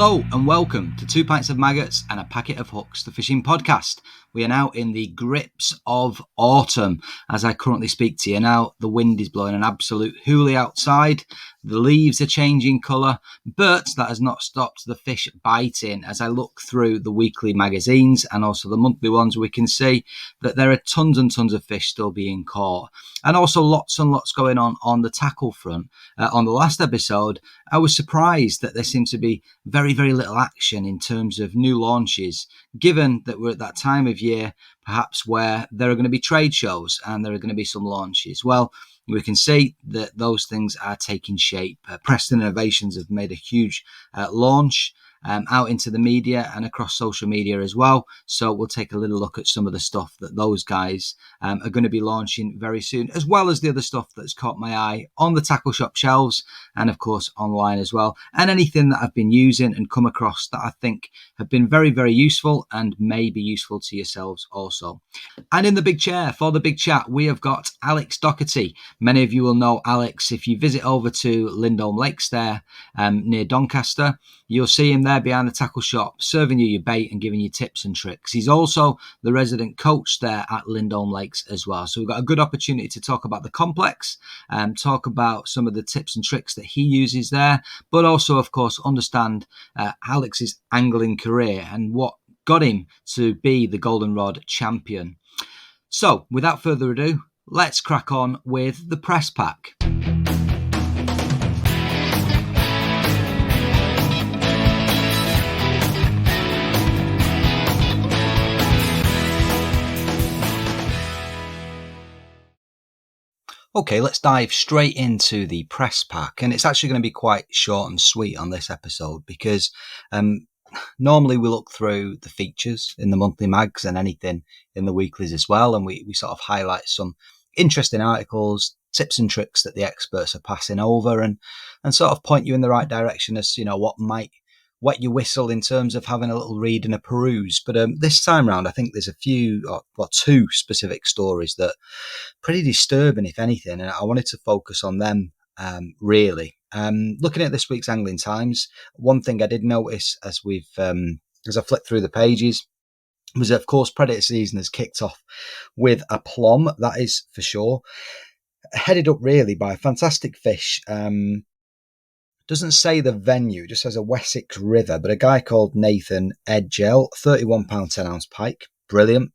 Hello and welcome to 2 Pints of Maggots and a Packet of Hooks, the fishing podcast. We are now in the grips of autumn as I currently speak to you. Now the wind is blowing an absolute hoolie outside. The leaves are changing colour, but that has not stopped the fish biting. As I look through the weekly magazines and also the monthly ones, we can see that there are tons and tons of fish still being caught. And also lots and lots going on the tackle front. On the last episode, I was surprised that there seems to be very, very little action in terms of new launches, given that we're at that time of year, perhaps where there are going to be trade shows and there are going to be some launches. Well, we can see that those things are taking shape. Preston Innovations have made a huge launch out into the media and across social media as well. So we'll take a little look at some of the stuff that those guys are going to be launching very soon, as well as the other stuff that's caught my eye on the tackle shop shelves and of course online as well. And anything that I've been using and come across that I think have been very, very useful and may be useful to yourselves also. And in the big chair for the big chat, we have got Alex Dockerty. Many of you will know Alex if you visit over to Lindholme Lakes there near Doncaster. You'll see him there behind the tackle shop, serving you your bait and giving you tips and tricks. He's also the resident coach there at Lindholme Lakes as well. So we've got a good opportunity to talk about the complex, talk about some of the tips and tricks that he uses there, but also, of course, understand Alex's angling career and what got him to be the goldenrod champion. So without further ado, let's crack on with the press pack. Okay, let's dive straight into the press pack, and it's actually going to be quite short and sweet on this episode because normally we look through the features in the monthly mags and anything in the weeklies as well, and we sort of highlight some interesting articles, tips and tricks that the experts are passing over and sort of point you in the right direction as, you know, what might wet your whistle in terms of having a little read and a peruse. But this time round, I think there's a few, or two specific stories that are pretty disturbing, if anything, and I wanted to focus on them really. Looking at this week's Angling Times, one thing I did notice as I flipped through the pages was, of course, predator season has kicked off with aplomb, that is for sure. Headed up really by a fantastic fish. Doesn't say the venue, just says a Wessex River, but a guy called Nathan Edgell, 31 pound 10 ounce pike, brilliant.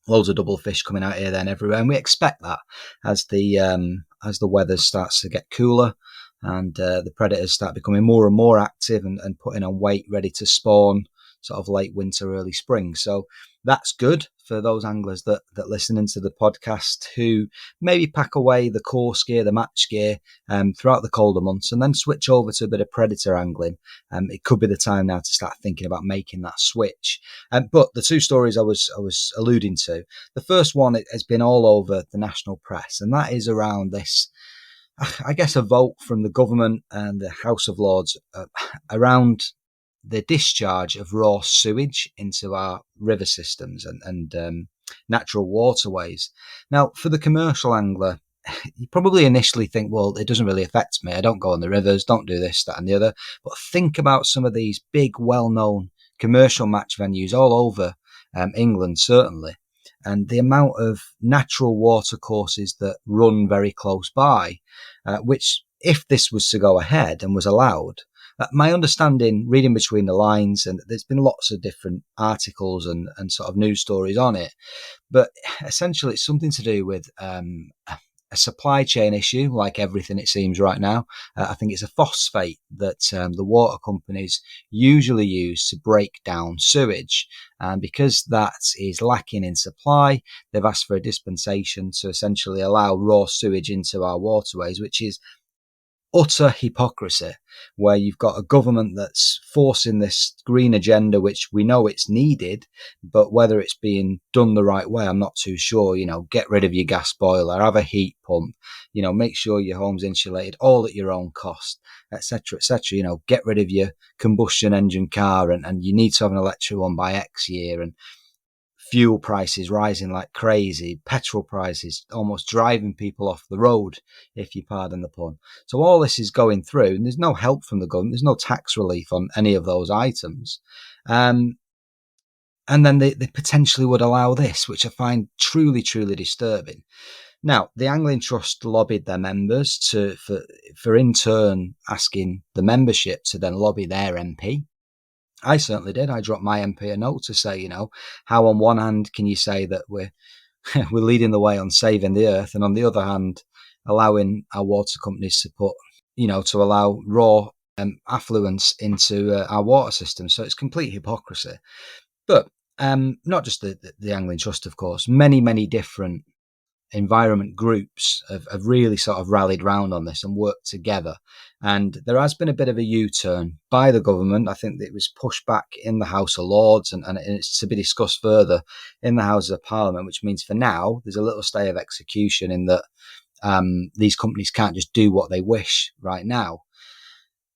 Loads of double fish coming out here then everywhere, and we expect that as the weather starts to get cooler and the predators start becoming more and more active and putting on weight, ready to spawn sort of late winter, early spring. So that's good for those anglers that listen into the podcast who maybe pack away the course gear, the match gear throughout the colder months and then switch over to a bit of predator angling. It could be the time now to start thinking about making that switch. But the two stories I was alluding to, the first one has been all over the national press, and that is around this, I guess, a vote from the government and the House of Lords around the discharge of raw sewage into our river systems and natural waterways. Now, for the commercial angler, you probably initially think, well, it doesn't really affect me. I don't go on the rivers, don't do this, that and the other. But think about some of these big, well-known commercial match venues all over England, certainly, and the amount of natural water courses that run very close by, which, if this was to go ahead and was allowed, my understanding, reading between the lines, and there's been lots of different articles and sort of news stories on it, but essentially it's something to do with a supply chain issue, like everything it seems right now. I think it's a phosphate that the water companies usually use to break down sewage. And because that is lacking in supply, they've asked for a dispensation to essentially allow raw sewage into our waterways, which is utter hypocrisy, where you've got a government that's forcing this green agenda, which we know it's needed, but whether it's being done the right way, I'm not too sure. You know, get rid of your gas boiler, have a heat pump, you know, make sure your home's insulated, all at your own cost, etc., etc. You know, get rid of your combustion engine car and you need to have an electric one by X year. And fuel prices rising like crazy, petrol prices almost driving people off the road, if you pardon the pun. So all this is going through, and there's no help from the government. There's no tax relief on any of those items. And then they potentially would allow this, which I find truly, truly disturbing. Now, the Angling Trust lobbied their members for in turn asking the membership to then lobby their MP. I certainly did. I dropped my MP a note to say, how on one hand can you say that we're leading the way on saving the earth, and on the other hand, allowing our water companies to put, to allow raw affluents into our water system. So it's complete hypocrisy. But not just the Angling Trust, of course, many, many different environment groups have really sort of rallied round on this and worked together. And there has been a bit of a U-turn by the government. I think that it was pushed back in the House of Lords and it's to be discussed further in the Houses of Parliament, which means for now there's a little stay of execution in that these companies can't just do what they wish right now.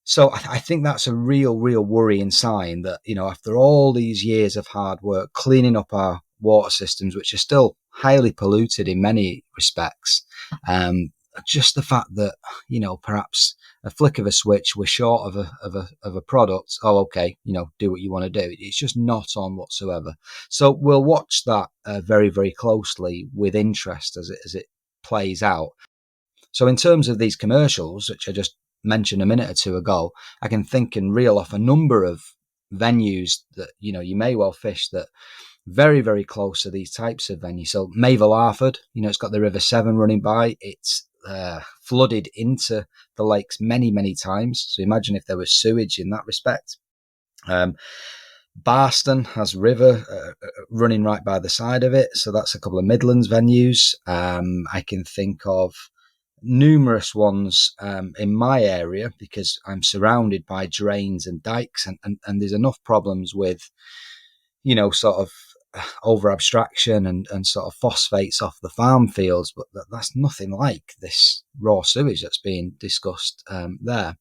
So I think that's a real worrying sign that, after all these years of hard work, cleaning up our water systems, which are still highly polluted in many respects, just the fact that, perhaps a flick of a switch, we're short of a product. Oh, okay, do what you want to do. It's just not on whatsoever. So we'll watch that very, very closely with interest as it plays out. So in terms of these commercials, which I just mentioned a minute or two ago, I can think and reel off a number of venues that, you may well fish that very, very close to these types of venues. So Mayville Arford, it's got the River Severn running by. It's flooded into the lakes many, many times. So imagine if there was sewage in that respect. Barston has river running right by the side of it. So that's a couple of Midlands venues. I can think of numerous ones in my area because I'm surrounded by drains and dikes, and there's enough problems with, sort of over abstraction and sort of phosphates off the farm fields, but that's nothing like this raw sewage that's being discussed there.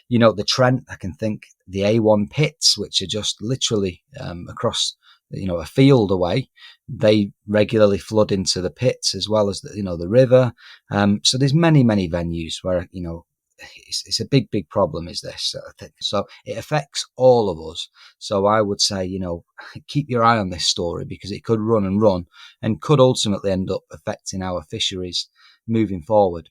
The Trent, I can think the A1 pits, which are just literally across a field away. They regularly flood into the pits as well as the river. So there's many venues where it's a big problem. Is this sort of thing? So it affects all of us. So I would say keep your eye on this story because it could run and could ultimately end up affecting our fisheries moving forward.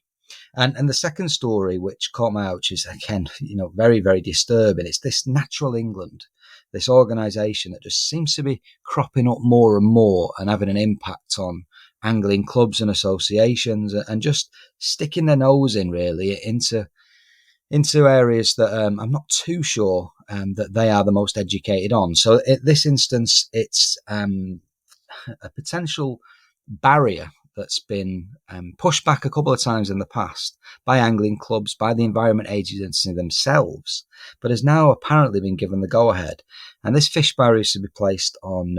And the second story which caught my eye, which is again very, very disturbing, it's this Natural England, this organisation that just seems to be cropping up more and more and having an impact on angling clubs and associations and just sticking their nose in really into areas that I'm not too sure that they are the most educated on. So in this instance, it's a potential barrier that's been pushed back a couple of times in the past by angling clubs, by the Environment Agency themselves, but has now apparently been given the go-ahead. And this fish barrier is to be placed on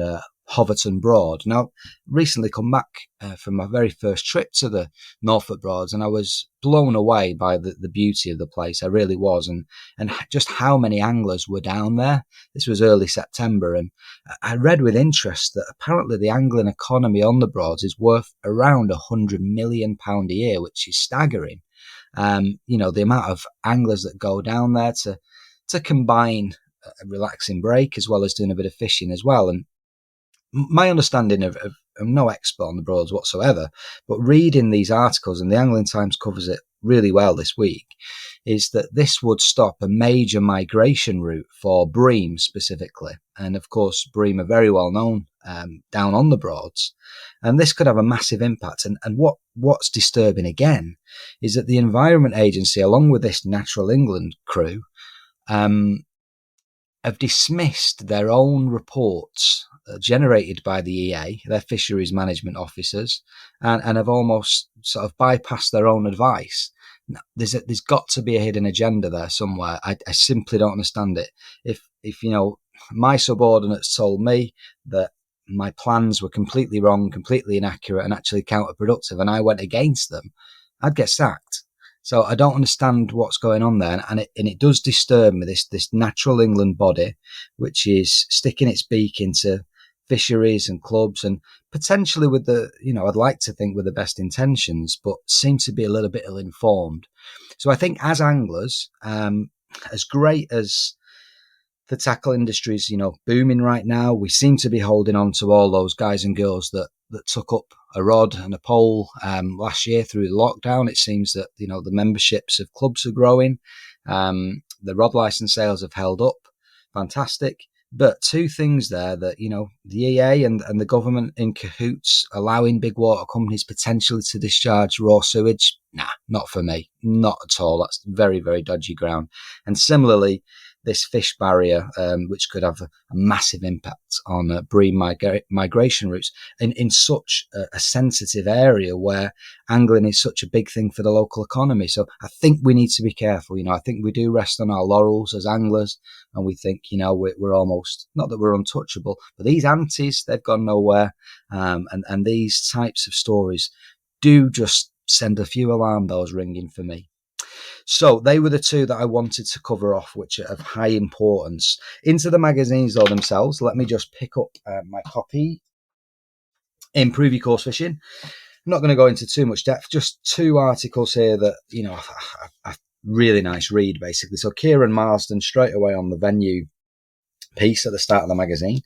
Hoverton Broad. Now, recently come back from my very first trip to the Norfolk Broads, and I was blown away by the beauty of the place. I really was, and just how many anglers were down there. This was early September, and I read with interest that apparently the angling economy on the Broads is worth around £100 million a year, which is staggering. The amount of anglers that go down there to combine a relaxing break as well as doing a bit of fishing as well. And my understanding of I'm no expert on the Broads whatsoever, but reading these articles, and the Angling Times covers it really well this week, is that this would stop a major migration route for bream specifically. And of course, bream are very well known down on the Broads. And this could have a massive impact. And what's disturbing again is that the Environment Agency, along with this Natural England crew, have dismissed their own reports generated by the EA, their fisheries management officers, and have almost sort of bypassed their own advice. Now, there's got to be a hidden agenda there somewhere. I simply don't understand it. If my subordinates told me that my plans were completely wrong, completely inaccurate, and actually counterproductive, and I went against them, I'd get sacked. So I don't understand what's going on there, and it does disturb me, this Natural England body, which is sticking its beak into fisheries and clubs, and potentially with I'd like to think with the best intentions, but seem to be a little bit ill-informed. So I think as anglers, as great as the tackle industry is, booming right now, we seem to be holding on to all those guys and girls that took up a rod and a pole last year through the lockdown. It seems that, the memberships of clubs are growing. The rod license sales have held up. Fantastic. But two things there that, the EA and the government in cahoots, allowing big water companies potentially to discharge raw sewage. Nah, not for me. Not at all. That's very, very dodgy ground. And similarly, this fish barrier, which could have a massive impact on bream migration routes in such a sensitive area where angling is such a big thing for the local economy. So I think we need to be careful. I think we do rest on our laurels as anglers, and we think, we're almost, not that we're untouchable, but these antis, they've gone nowhere. And these types of stories do just send a few alarm bells ringing for me. So they were the two that I wanted to cover off, which are of high importance. Into the magazines, though, themselves, let me just pick up my copy. Improve Your Course Fishing. I'm not going to go into too much depth, just two articles here that, a really nice read, basically. So Kieran Marsden, straight away on the venue piece at the start of the magazine.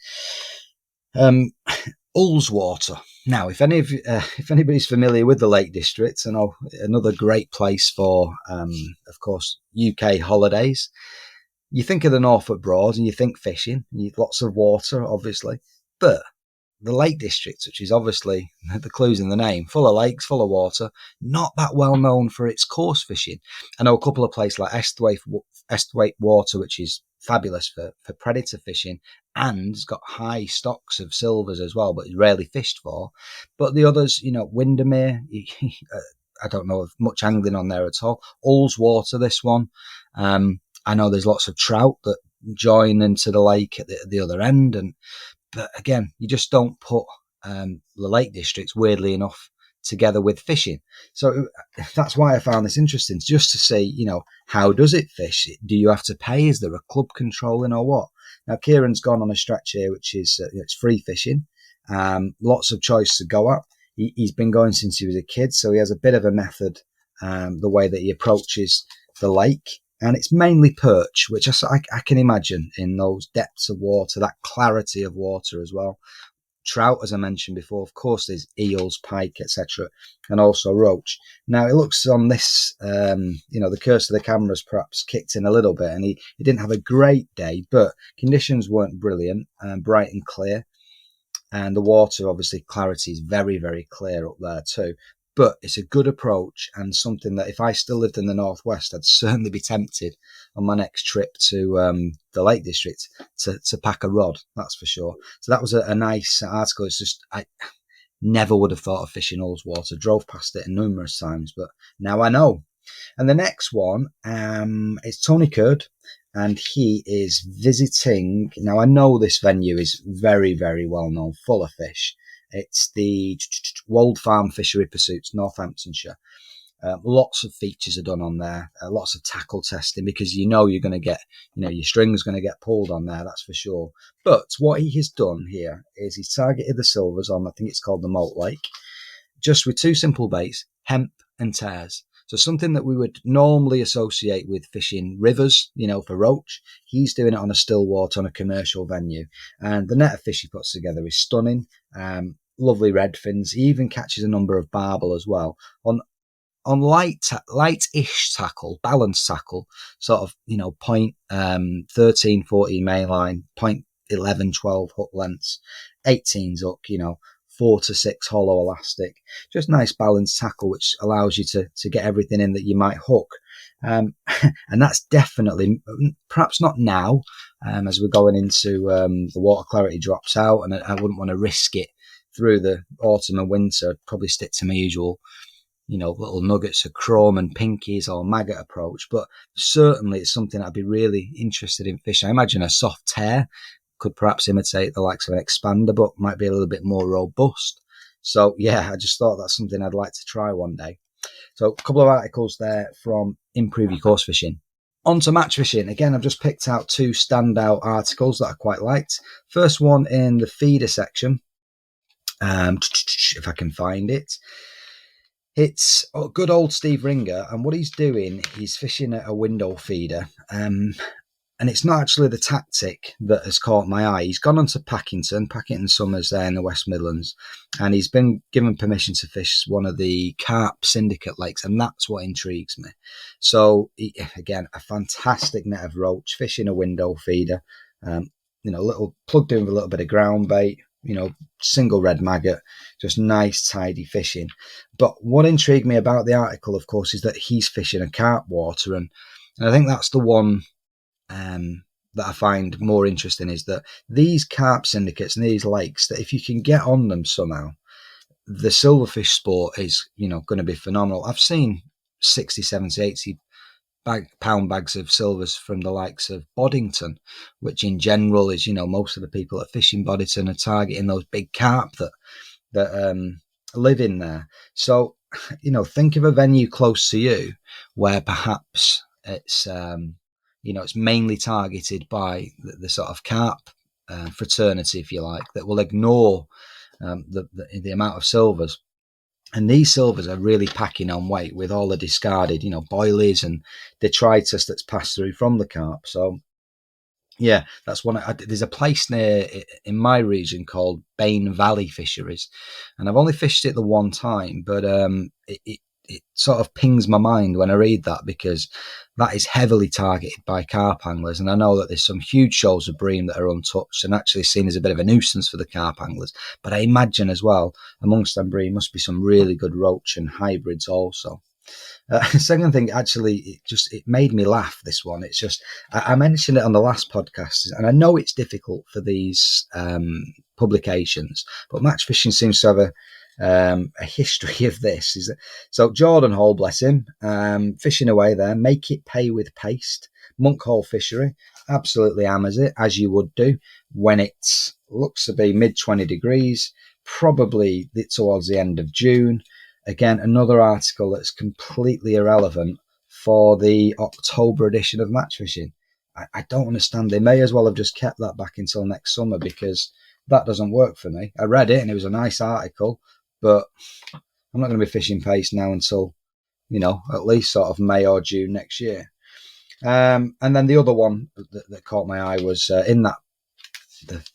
Ullswater. Now, if anybody's familiar with the Lake District, I know another great place for, of course, UK holidays. You think of the Norfolk Broads and you think fishing, lots of water, obviously, but the Lake District, which is obviously the clues in the name, full of lakes, full of water, not that well known for its coarse fishing. I know a couple of places like Esthwaite Water, which is fabulous for predator fishing, and it's got high stocks of silvers as well, but it's rarely fished for. But the others, Windermere, I don't know of much angling on there at all. Ullswater, this one. I know there's lots of trout that join into the lake at the other end, but again, you just don't put the Lake Districts, weirdly enough, together with fishing. So that's why I found this interesting, just to see, how does it fish? Do you have to pay? Is there a club controlling or what? Now, Kieran's gone on a stretch here, which is it's free fishing. Lots of choice to go at. He's been going since he was a kid, so he has a bit of a method, the way that he approaches the lake. And it's mainly perch, which I can imagine in those depths of water, that clarity of water as well. Trout, as I mentioned before, of course, there's eels, pike, etc., and also roach. Now, it looks on this, the curse of the camera's perhaps kicked in a little bit, and he didn't have a great day, but conditions weren't brilliant, bright and clear, and the water, obviously, clarity is very, very clear up there too. But it's a good approach, and something that if I still lived in the Northwest, I'd certainly be tempted on my next trip to the Lake District to pack a rod, that's for sure. So that was a nice article. It's just, I never would have thought of fishing Ullswater. Drove past it numerous times, but now I know. And the next one is Tony Curd, and he is visiting. Now, I know this venue is very, very well known, full of fish. It's the Wold Farm Fishery Pursuits, Northamptonshire. Lots of features are done on there, lots of tackle testing, because you're going to get, your string's going to get pulled on there, that's for sure. But what he has done here is he's targeted the silvers on, I think it's called the Moat Lake, just with two simple baits, hemp and tares. So something that we would normally associate with fishing rivers, for roach, he's doing it on a still water on a commercial venue. And the net of fish he puts together is stunning. Lovely red fins. He even catches a number of barbel as well. On light-ish tackle, balanced tackle, sort of, point 13, 14 mainline, point 11, 12 hook lengths, 18's hook, 4 to 6 hollow elastic. Just nice balanced tackle, which allows you to get everything in that you might hook. And that's definitely, perhaps not now, as we're going into the water clarity drops out, and I wouldn't want to risk it through the autumn and winter. I'd probably stick to my usual, little nuggets of chrome and pinkies or maggot approach. But certainly it's something I'd be really interested in fishing. I imagine a soft tear could perhaps imitate the likes of an expander, but might be a little bit more robust. So yeah, I just thought that's something I'd like to try one day. So a couple of articles there from Improve Your Course Fishing. On to Matchfishing. Again, I've just picked out 2 standout articles that I quite liked. First one in the feeder section, if I can find it. It's good old Steve Ringer, and what he's doing, he's fishing at a window feeder. And it's not actually the tactic that has caught my eye. He's gone on to Packington Summers there in the West Midlands, and he's been given permission to fish one of the carp syndicate lakes, and that's what intrigues me. So, again, a fantastic net of roach, fishing a window feeder, little plugged in with a little bit of ground bait, single red maggot, just nice, tidy fishing. But what intrigued me about the article, of course, is that he's fishing a carp water, and I think that's the one that I find more interesting, is that these carp syndicates and these lakes, that if you can get on them somehow, the silverfish sport is, going to be phenomenal. I've seen 60, 70, 80 pound bags of silvers from the likes of Boddington, which in general is, most of the people that fish in Boddington are targeting those big carp that live in there. So, think of a venue close to you where perhaps it's it's mainly targeted by the sort of carp fraternity, if you like, that will ignore the amount of silvers. And these silvers are really packing on weight with all the discarded, boilies and detritus that's passed through from the carp. So, yeah, that's one. There's a place near in my region called Bain Valley Fisheries, and I've only fished it the one time, but it sort of pings my mind when I read that, because that is heavily targeted by carp anglers. And I know that there's some huge shoals of bream that are untouched and actually seen as a bit of a nuisance for the carp anglers. But I imagine as well, amongst them bream must be some really good roach and hybrids also. Second thing, actually, it made me laugh, this one. It's just, I mentioned it on the last podcast, and I know it's difficult for these publications, but Matchfishing seems to have a history of this. So Jordan Hall, bless him, fishing away there, make it pay with paste. Monk Hall Fishery absolutely hammers it, as you would do when it looks to be mid 20 degrees, probably towards the end of June. Again, another article that's completely irrelevant for the October edition of Matchfishing. I don't understand. They may as well have just kept that back until next summer, because that doesn't work for me. I read it and it was a nice article, but I'm not going to be fishing paste now until, at least sort of May or June next year. And then the other one that caught my eye was in that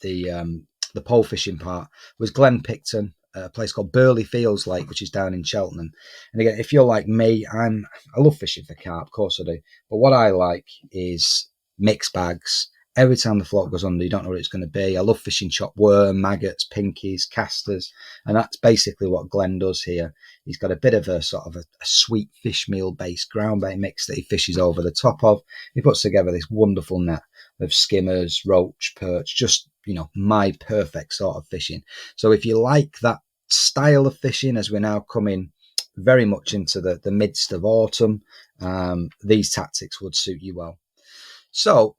the pole fishing part was Glen Picton, a place called Burley Fields Lake, which is down in Cheltenham. And again, if you're like me, I love fishing for carp, of course I do. But what I like is mixed bags. Every time the float goes under, you don't know what it's going to be. I love fishing chopped worm, maggots, pinkies, casters, and that's basically what Glenn does here. He's got a bit of a sort of a sweet fish meal based ground bait mix that he fishes over the top of. He puts together this wonderful net of skimmers, roach, perch, just, my perfect sort of fishing. So if you like that style of fishing, as we're now coming very much into the midst of autumn, these tactics would suit you well. So,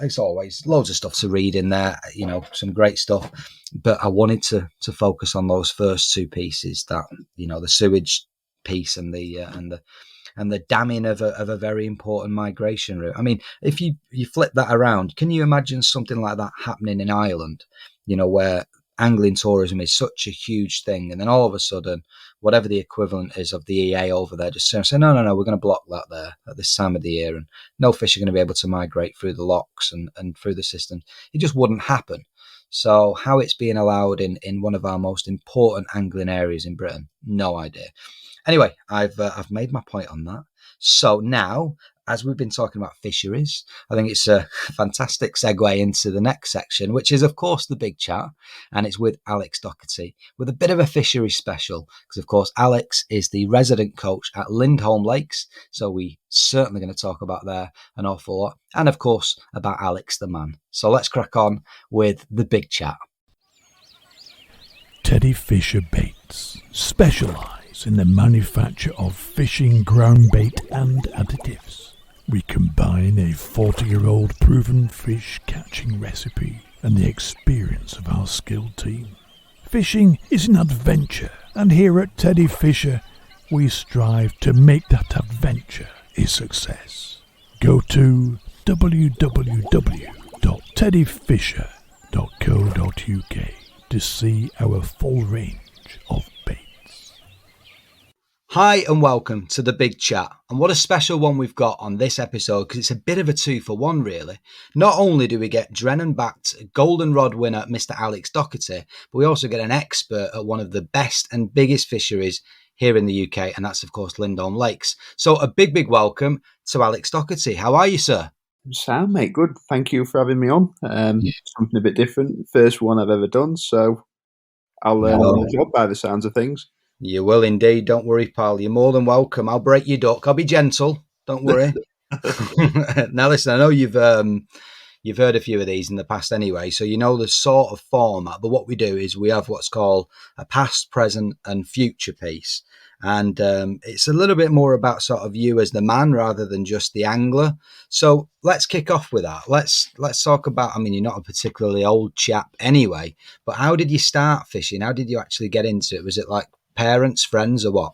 as always, loads of stuff to read in there, some great stuff. But I wanted to focus on those first 2 pieces, that, the sewage piece and the damming of a very important migration route. I mean, if you flip that around, can you imagine something like that happening in Ireland, where angling tourism is such a huge thing, and then all of a sudden, whatever the equivalent is of the EA over there just say, no, we're going to block that there at this time of the year, and no fish are going to be able to migrate through the locks and through the system. It just wouldn't happen. So how it's being allowed in one of our most important angling areas in Britain, no idea. Anyway, I've made my point on that. So now, as we've been talking about fisheries, I think it's a fantastic segue into the next section, which is, of course, the big chat. And it's with Alex Dockerty with a bit of a fishery special, because, of course, Alex is the resident coach at Lindholme Lakes. So we certainly going to talk about there an awful lot. And, of course, about Alex the man. So let's crack on with the big chat. Teddy Fisher Baits specialise in the manufacture of fishing ground bait and additives. We combine a 40-year-old proven fish catching recipe and the experience of our skilled team. Fishing is an adventure, and here at Teddy Fisher, we strive to make that adventure a success. go to www.teddyfisher.co.uk to see our full range of baits. Hi and welcome to the big chat, and what a special one we've got on this episode because it's a bit of a 2-for-1 really. Not only do we get Drennan-backed golden rod winner Mr. Alex Dockerty, but we also get an expert at one of the best and biggest fisheries here in the UK, and that's of course Lindholme Lakes. So a big welcome to Alex Dockerty. How are you, sir? Sam, mate, good. Thank you for having me on. Something a bit different. First one I've ever done, so I'll learn on the job by the sounds of things. You will indeed. Don't worry, pal. You're more than welcome. I'll break your duck. I'll be gentle. Don't worry. Now, listen, I know you've heard a few of these in the past anyway, so you know the sort of format. But what we do is we have what's called a past, present, and future piece. And it's a little bit more about sort of you as the man rather than just the angler. So let's kick off with that. Let's talk about, I mean, you're not a particularly old chap anyway, but how did you start fishing? How did you actually get into it? Was it like parents, friends, or what?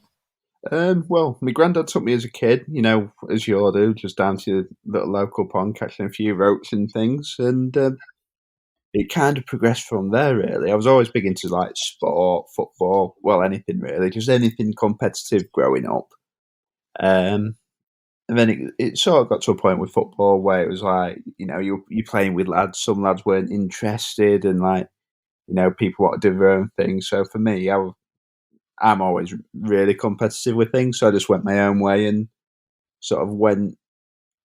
Well, my granddad took me as a kid, you know, as you all do, just down to the little local pond, catching a few roach and things. And it kind of progressed from there, really. I was always big into like sport, football, well, anything really, just anything competitive growing up. And then it sort of got to a point with football where it was like, you know, you're playing with lads. Some lads weren't interested, and like, you know, people want to do their own thing. So for me, I'm always really competitive with things. So I just went my own way and sort of went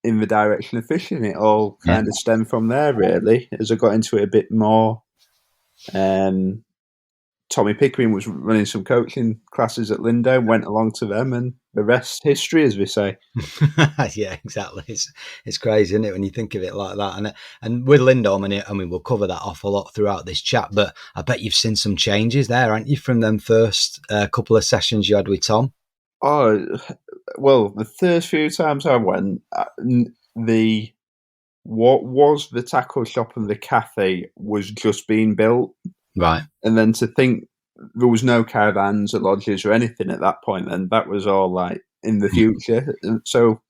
in the direction of fishing. It all kind of stemmed from there, really. As I got into it a bit more, Tommy Pickering was running some coaching classes at Lindholme, went along to them, and the rest history, as we say. Yeah, exactly. It's crazy, isn't it, when you think of it like that? And with Lindholme, I mean, we'll cover that off a lot throughout this chat, but I bet you've seen some changes there, haven't you, from them first couple of sessions you had with Tom? Oh, well, the first few times I went, what was the tackle shop and the cafe was just being built. Right. And then to think there was no caravans or lodges or anything at that point, then that was all like in the future. So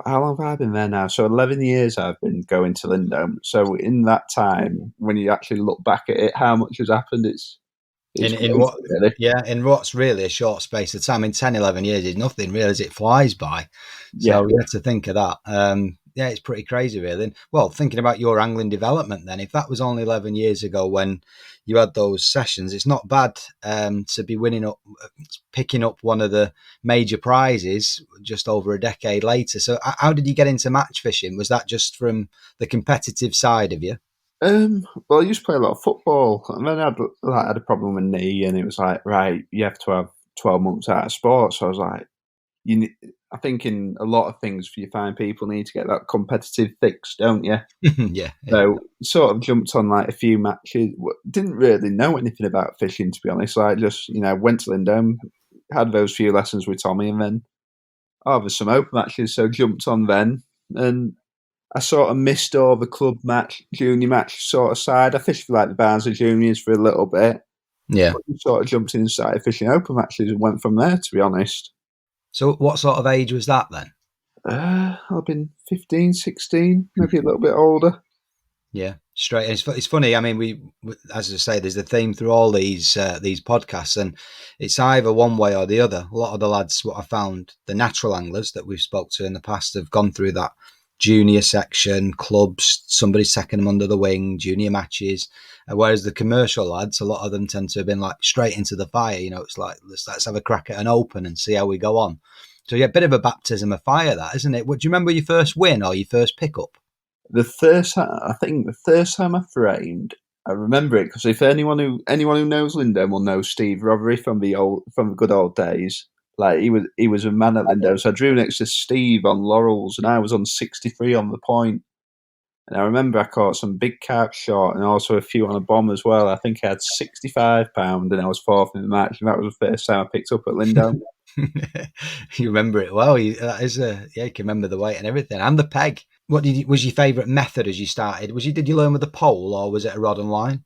how long have I been there now? So 11 years I've been going to Lindholme. So in that time, when you actually look back at it, how much has happened, it's in what, really. Yeah, in what's really a short space of time. In 10, 11 years is nothing really, as it flies by. So you have to think of that. Yeah, it's pretty crazy, really. And, well, thinking about your angling development then, if that was only 11 years ago when you had those sessions, it's not bad to be picking up one of the major prizes just over a decade later. So how did you get into match fishing? Was that just from the competitive side of you? Well, I used to play a lot of football, and then I had a problem with my knee, and it was like, right, you have to have 12 months out of sport. So I was like, I think in a lot of things, you find people need to get that competitive fix, don't you? Yeah. So sort of jumped on like a few matches. Didn't really know anything about fishing, to be honest. Like just, you know, went to Lindholme, had those few lessons with Tommy, and then there's some open matches, so jumped on then, and I sort of missed all the club match, junior match sort of side. I fished for like the Barnsley Juniors for a little bit. Yeah. Sort of jumped in and started fishing open matches and went from there, to be honest. So what sort of age was that then? I've been 15, 16, maybe a little bit older. Yeah, straight. It's funny. I mean, we, as I say, there's a theme through all these podcasts, and it's either one way or the other. A lot of the lads, what I found, the natural anglers that we've spoke to in the past have gone through that junior section, clubs, somebody's taken them under the wing, junior matches. Whereas the commercial lads, a lot of them tend to have been like straight into the fire. You know, it's like, let's have a crack at an open and see how we go on. So yeah, a bit of a baptism of fire, that, isn't it? What, do you remember your first win or your first pickup? The first time I framed, I remember it because if anyone who knows Lindholme will know Steve Rothery from the good old days. Like he was a man at Lindholme. So I drew next to Steve on Laurels, and I was on 63 on the point. And I remember I caught some big carp short and also a few on a bomb as well. I think I had 65 pound, and I was fourth in the match, and that was the first time I picked up at Lindholme. You remember it well. You can remember the weight and everything, and the peg. What was your favourite method as you started? Did you learn with a pole, or was it a rod and line?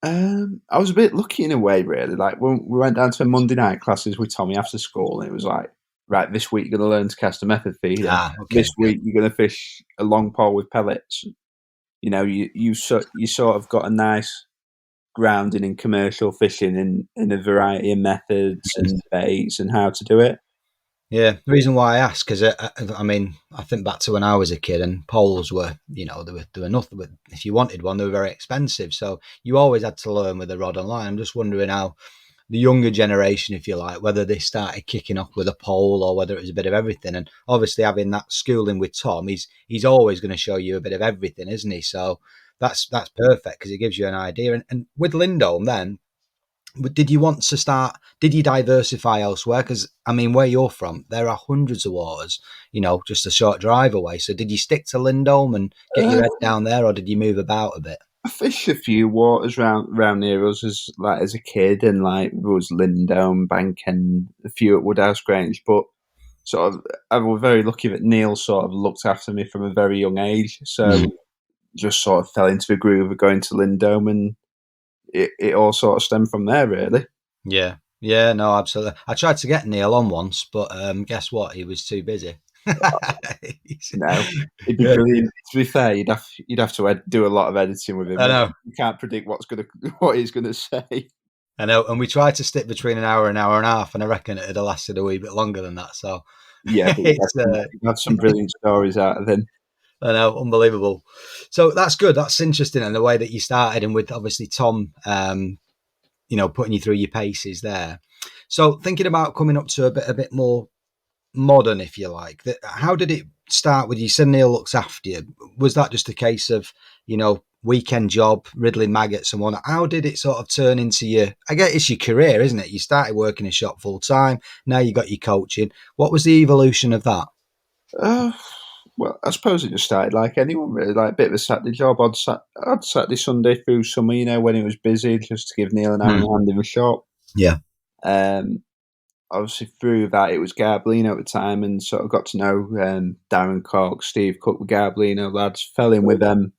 I was a bit lucky in a way, really. Like when we went down to Monday night classes with Tommy after school, and it was like, right, this week you're going to learn to cast a method feeder. Okay. This week you're going to fish a long pole with pellets. You know, you sort of got a nice grounding in commercial fishing in a variety of methods and baits and how to do it. Yeah, the reason why I ask is, I mean, I think back to when I was a kid, and poles were, you know, they were nothing. If you wanted one, they were very expensive, so you always had to learn with a rod and line. I'm just wondering how the younger generation, if you like, whether they started kicking off with a pole or whether it was a bit of everything. And obviously, having that schooling with Tom, he's always going to show you a bit of everything, isn't he? So that's perfect because it gives you an idea. And with Lindholme, then, did you want to start? Did you diversify elsewhere? Because I mean, where you're from, there are hundreds of waters, you know, just a short drive away. So did you stick to Lindholme and get your head down there, or did you move about a bit? I fished a few waters round near us as a kid, and like there was Lindholme, Bankend, a few at Woodhouse Grange. But sort of, I was very lucky that Neil sort of looked after me from a very young age. So just sort of fell into the groove of going to Lindholme, and it all sort of stemmed from there, really. Yeah, no, absolutely. I tried to get Neil on once, but guess what? He was too busy. No, it'd be brilliant. To be fair, you'd have to do a lot of editing with him. I know. You can't predict what he's gonna say. I know, and we tried to stick between an hour and a half, and I reckon it'd have lasted a wee bit longer than that. So yeah, but you've had some brilliant stories out of him. I know, unbelievable. So that's good. That's interesting, and the way that you started, and with obviously Tom, you know, putting you through your paces there. So thinking about coming up to a bit more modern, if you like, how did it start with you? Said Neil looks after you. Was that just a case of, you know, weekend job, riddling maggots and whatnot? How did it sort of turn into I guess it's your career, isn't it? You started working in shop full time. Now you got your coaching. What was the evolution of that? Well, I suppose it just started like anyone, really, like a bit of a Saturday job. Odd Saturday, Sunday through summer, you know, when it was busy, just to give Neil an hour and a hand in the shop. Yeah. Obviously, through that, it was Garblino at the time, and sort of got to know Darren Cox, Steve Cook, the Garblino lads. Fell in with them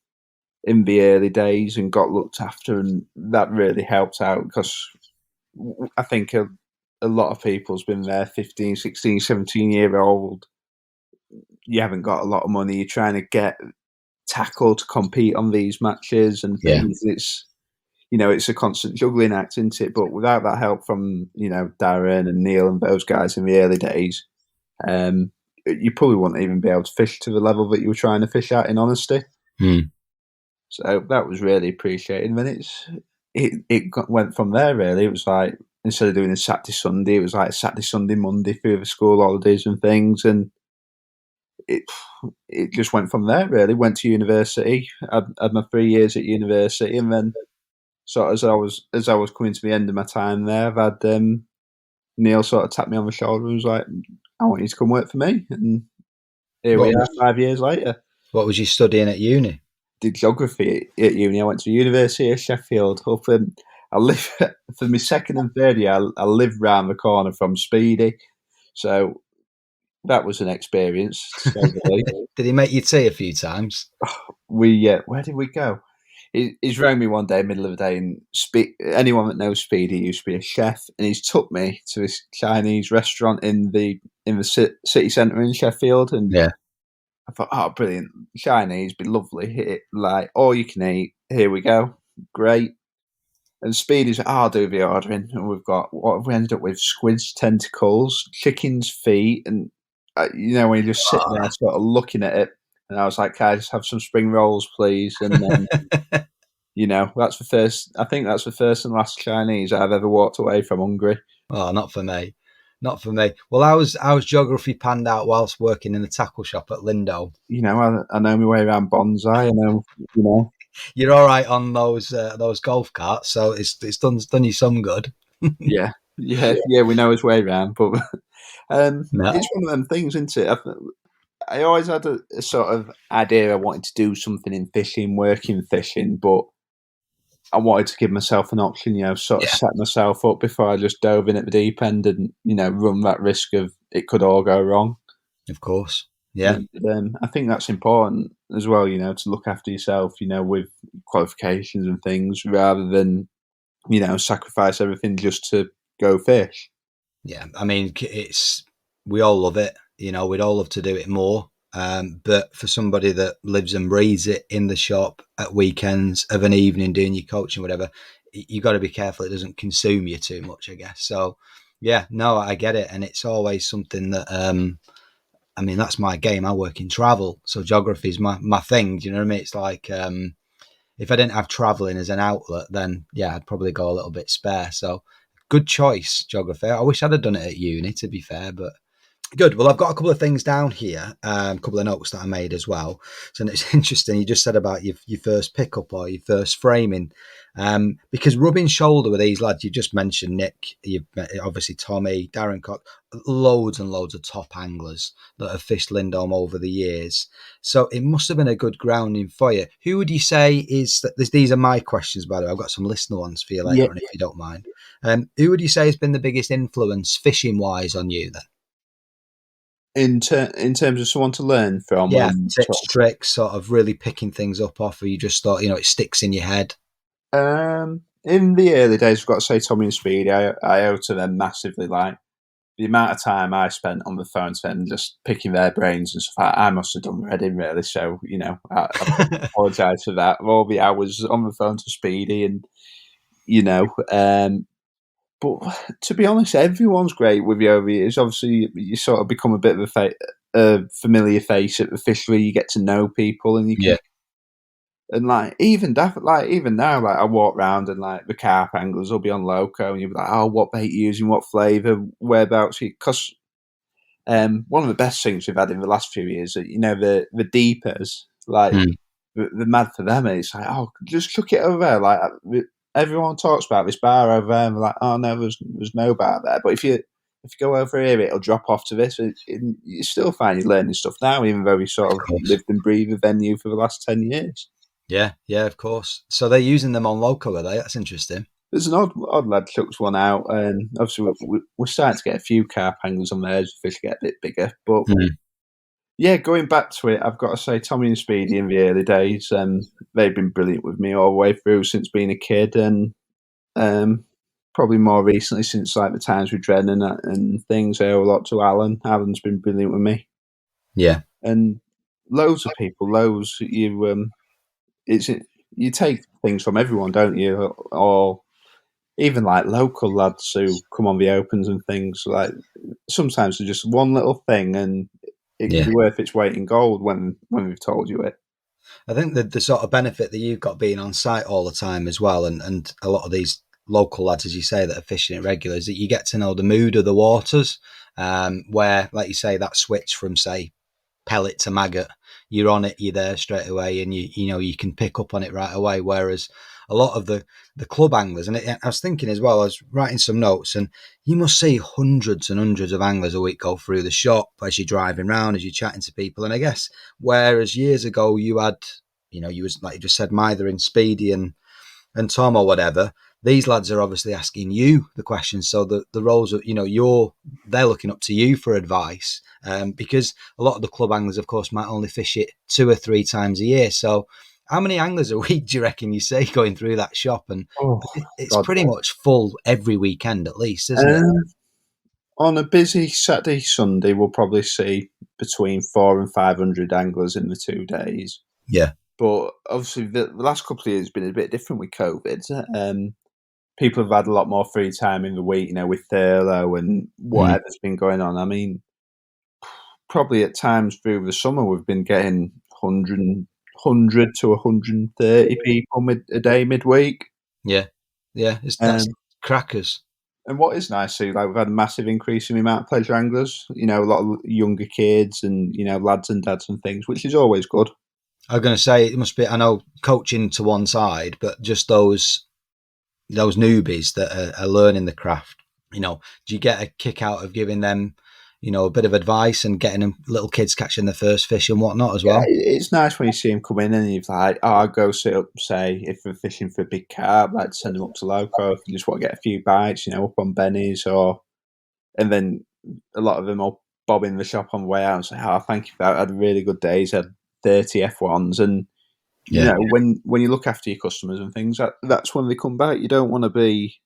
in the early days and got looked after, and that really helped out because I think a lot of people's been there 15, 16, 17-year-old. You haven't got a lot of money. You're trying to get tackle to compete on these matches and things. Yeah. It's a constant juggling act, isn't it? But without that help from, you know, Darren and Neil and those guys in the early days, you probably wouldn't even be able to fish to the level that you were trying to fish at, in honesty. So that was really appreciated. And then went from there, really. It was like, instead of doing a Saturday, Sunday, it was like Saturday, Sunday, Monday through the school holidays and things. And it just went from there, really. Went to university, had my 3 years at university, and then sort of as I was coming to the end of my time there, I've had Neil sort of tapped me on the shoulder and was like, I want you to come work for me. And here we are 5 years later. What was you studying at uni? Did geography at uni. I went to the University of Sheffield. I live for my second and third year. I live round the corner from Speedy, so that was an experience. Did he make you tea a few times? Where did we go? He's rang me one day, middle of the day, and anyone that knows Speedy used to be a chef, and he's took me to this Chinese restaurant in the city centre in Sheffield, and yeah. I thought, oh, brilliant, Chinese, be lovely, like all you can eat. Here we go, great. And Speedy's like, I'll do the ordering, and we've got what have we ended up with? Squid's tentacles, chicken's feet, and you know, when you just sit there sort of looking at it. And I was like, can I just have some spring rolls, please? And then, you know, I think that's the first and last Chinese I've ever walked away from hungry. Oh, not for me. Not for me. Well, I was geography panned out whilst working in the tackle shop at Lindholme. You know, I know my way around bonsai. I know, you know. You're all right on those golf carts, so it's done you some good. yeah, we know his way around, but it's one of them things, isn't it? I always had a sort of idea I wanted to do something in fishing, work in fishing, but I wanted to give myself an option, you know, sort of set myself up before I just dove in at the deep end and, you know, run that risk of it could all go wrong. Of course. Yeah. And I think that's important as well, you know, to look after yourself, you know, with qualifications and things rather than, you know, sacrifice everything just to go fish. Yeah. I mean, it's we all love it. We'd all love to do it more. But for somebody that lives and breathes it in the shop at weekends of an evening doing your coaching, whatever, you got to be careful it doesn't consume you too much, I guess. So, yeah, no, I get it. And it's always something that, I mean, that's my game. I work in travel. So geography is my thing. Do you know what I mean? It's like, if I didn't have traveling as an outlet, then yeah, I'd probably go a little bit spare. So good choice, geography. I wish I'd have done it at uni, to be fair, but good. Well, I've got a couple of things down here, a couple of notes that I made as well. So it's interesting. You just said about your first pickup or your first framing, because rubbing shoulder with these lads, you just mentioned Nick, you've met, obviously Tommy, Darren Cox, loads and loads of top anglers that have fished Lindholme over the years. So it must have been a good grounding for you. Who would you say is that? These are my questions, by the way. I've got some listener ones for you later on, if you don't mind. Who would you say has been the biggest influence fishing wise on you then? In terms of someone to learn from, Yeah, tips, tricks, sort of really picking things up off, or you just thought, it sticks in your head. In the early days, I've got to say Tommy and Speedy, I owe to them massively. Like the amount of time I spent on the phone to them, just picking their brains and stuff. I must have done my head in really. So I apologise for that. All the hours on the phone to Speedy, and but to be honest, everyone's great with you over the years. Obviously, you sort of become a bit of a familiar face at the fishery. You get to know people, and you can. Yeah. And even now, I walk around and the carp anglers will be on loco, and you'll be like, "Oh, what bait you using? What flavour? Whereabouts?" Because one of the best things we've had in the last few years, the deepers, the mad for them. It's like, oh, just chuck it over there. Everyone talks about this bar over there, and we're like, oh no, there's no bar there. But if you go over here, it'll drop off to this. You still find you're learning stuff now, even though we sort of lived and breathed the venue for the last 10 years. Yeah, of course. So they're using them on local, are they? That's interesting. There's an odd lad chucks one out, and obviously we're starting to get a few carp anglers on there as the fish get a bit bigger. But yeah, going back to it, I've got to say Tommy and Speedy in the early days, they've been brilliant with me all the way through since being a kid, and probably more recently since the times with Drennan and things. I owe a lot to Alan. Alan's been brilliant with me. Yeah, and loads of people. You take things from everyone, don't you? Or even local lads who come on the opens and things. Sometimes it's just one little thing, and it can be worth its weight in gold when we've told you it. I think the sort of benefit that you've got being on site all the time as well, and a lot of these local lads, as you say, that are fishing it regular, is that you get to know the mood of the waters, where, like you say, that switch from, say, pellet to maggot, you're on it, you're there straight away, and you can pick up on it right away. Whereas a lot of the club anglers, and I was thinking as well, I was writing some notes, and you must see hundreds and hundreds of anglers a week go through the shop as you're driving around, as you're chatting to people. And I guess whereas years ago you had, you was like you just said, Mither and Speedy and Tom or whatever, these lads are obviously asking you the questions. So the roles of, they're looking up to you for advice, because a lot of the club anglers, of course, might only fish it 2 or 3 times a year. So how many anglers a week do you reckon you see going through that shop? And it's pretty much full every weekend at least, isn't it? On a busy Saturday, Sunday, we'll probably see between 400 and 500 anglers in the 2 days. Yeah. But obviously the last couple of years have been a bit different with COVID. People have had a lot more free time in the week, with furlough and whatever's been going on. I mean, probably at times through the summer, we've been getting 100 to 130 people a day midweek. Yeah. That's crackers. And what is nice, too, we've had a massive increase in the amount of pleasure anglers. A lot of younger kids and lads and dads and things, which is always good. I was going to say it must be. I know coaching to one side, but just those newbies that are learning the craft. Do you get a kick out of giving them, a bit of advice and getting them, little kids catching their first fish and whatnot as well? Yeah, it's nice when you see them come in and you're like, I'll go sit up, say, if we're fishing for a big carp, I'd send them up to loco if you just want to get a few bites, up on Benny's, and then a lot of them will bob in the shop on the way out and say, thank you for that. I had really good days, I had 30 F1s, and when you look after your customers and things, that's when they come back. You don't want to be,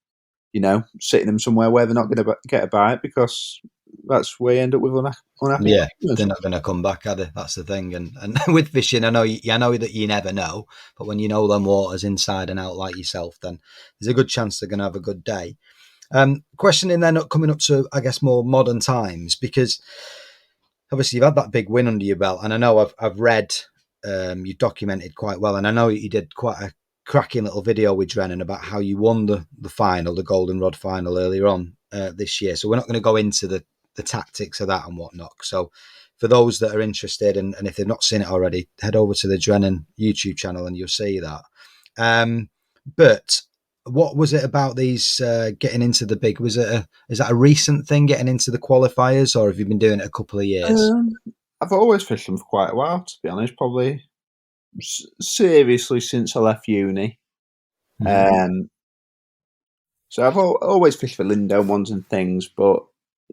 sitting them somewhere where they're not going to get a bite, because that's where you end up with unhappy Yeah, customers. they're not going to come back, are they? That's the thing. And with fishing, I know that you never know, but when you know them waters inside and out like yourself, then there's a good chance they're going to have a good day. Questioning then coming up to, I guess, more modern times, because obviously you've had that big win under your belt, and I know I've read you documented quite well, and I know you did quite a cracking little video with Drennan about how you won the final, the Golden Rod final earlier on this year. So we're not going to go into the tactics of that and whatnot. So for those that are interested, and if they've not seen it already, head over to the Drennan YouTube channel and you'll see that. But what was it about these getting into the big? Is that a recent thing, getting into the qualifiers, or have you been doing it a couple of years? I've always fished them for quite a while, to be honest. Probably seriously since I left uni. Mm-hmm. So I've always fished for Lindholme ones and things, but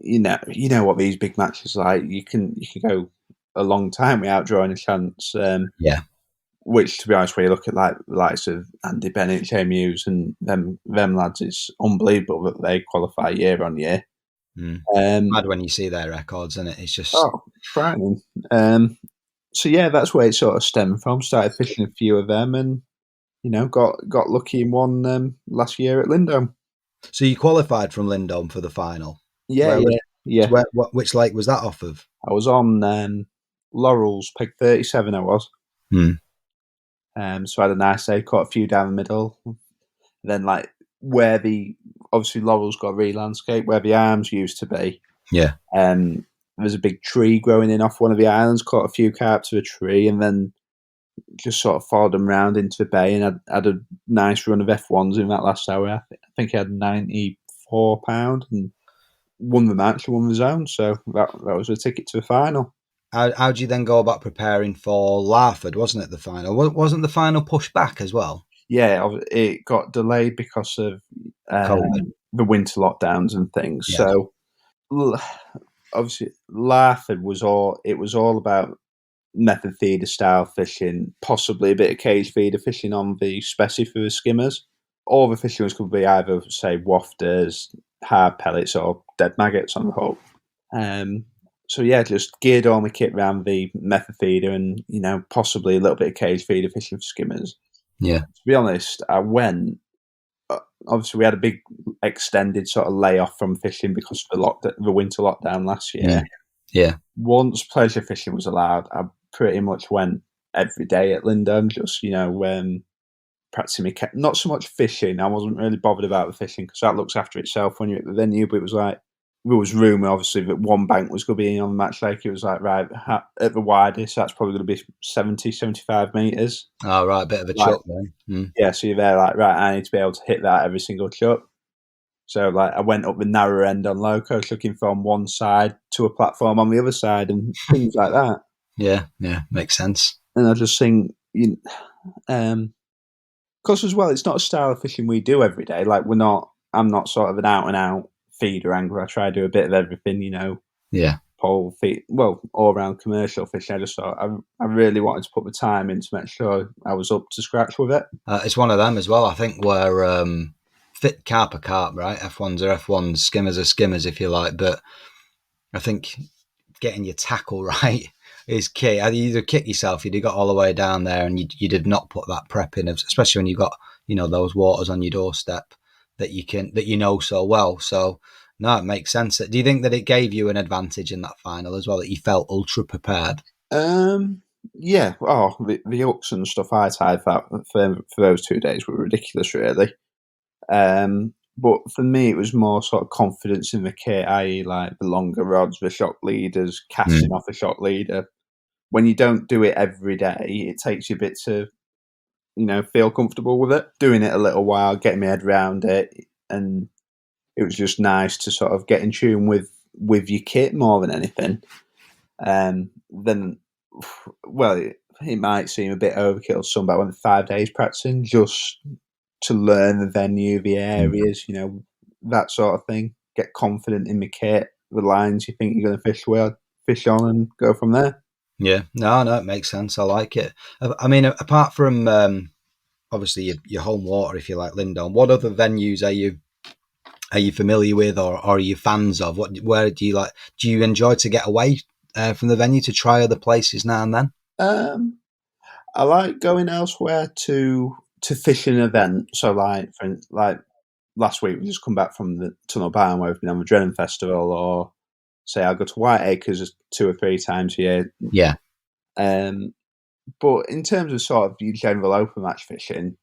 you know what these big matches are like. You can go a long time without drawing a chance. Yeah. Which, to be honest, when you look at like the likes of Andy Bennett, Jamie Hughes, and them lads, it's unbelievable that they qualify year on year. Mad when you see their records, isn't it? It's just frightening. So yeah, that's where it sort of stemmed from. Started fishing a few of them, and got lucky and won last year at Lindholme. So you qualified from Lindholme for the final? Yeah. Which lake was that off of? I was on Laurels, peg 37 I was. So I had a nice day, caught a few down the middle. Then like where obviously Laurels got a re-landscape, where the arms used to be. Yeah. There's a big tree growing in off one of the islands, caught a few carp to a tree, and then just sort of followed them round into the bay, and I had a nice run of F1s in that last hour. I think I had £94 and won the match, won the zone. So that was a ticket to the final. How do you then go about preparing for Larford? Wasn't it the final? Wasn't the final pushed back as well? Yeah, it got delayed because of the winter lockdowns and things. Yeah. So obviously Larford was all about method feeder style fishing, possibly a bit of cage feeder fishing on the specie for the skimmers. All the fishing could be either, say, wafters, hard pellets, or dead maggots on the hook. So yeah, just geared all my kit around the method feeder and, possibly a little bit of cage feeder fishing for skimmers. Yeah. To be honest, I went, obviously we had a big extended sort of layoff from fishing because of the winter lockdown last year. Yeah. Once pleasure fishing was allowed, I pretty much went every day at Lindholme, just, practicing my not so much fishing. I wasn't really bothered about the fishing because that looks after itself when you're at the venue, but it was like, there was rumour, obviously, that one bank was going to be on the match lake. It was like, right, at the widest, that's probably going to be 70, 75 metres. Oh, right, a bit of a chuck then. Yeah, so you're there like, right, I need to be able to hit that every single chuck. So, like, I went up the narrow end on low coast looking from one side to a platform on the other side and things like that. Yeah, makes sense. And I just think, because as well, it's not a style of fishing we do every day. Like, I'm not sort of an out-and-out feeder angler. I try to do a bit of everything, Yeah. Pole, feed, well, all-round commercial fishing. I just thought I really wanted to put the time in to make sure I was up to scratch with it. It's one of them as well, I think, where fit carp are carp, right? F1s are F1s, skimmers are skimmers, if you like. But I think getting your tackle right is key. You either kick yourself, you'd have got all the way down there and you did not put that prep in, especially when you've got, those waters on your doorstep that you know so well. So no, it makes sense. Do you think that it gave you an advantage in that final as well, that you felt ultra prepared? Yeah. Oh, the hooks and stuff I tied for those 2 days were ridiculous, really. But for me, it was more sort of confidence in the kit, i.e. like the longer rods, the shock leaders, casting off a shock leader. When you don't do it every day, it takes you a bit to, feel comfortable with it. Doing it a little while, getting my head around it, and it was just nice to sort of get in tune with your kit more than anything. Then, well, it might seem a bit overkill to some, but I went 5 days practicing just to learn the venue, the areas, that sort of thing. Get confident in my kit, the lines you think you're going to fish on, and go from there. Yeah, no, it makes sense. I like it. I mean, apart from obviously your home water, if you like, Lindholme, what other venues are you are you familiar with, or are you fans of? Where do you like? Do you enjoy to get away from the venue to try other places now and then? I like going elsewhere to fish an event. So, like last week, we just come back from the Tunnel Barn where we've been on the Drennan Festival, or say I go to Whiteacres 2 or 3 times a year. Yeah. But in terms of sort of your general open match fishing,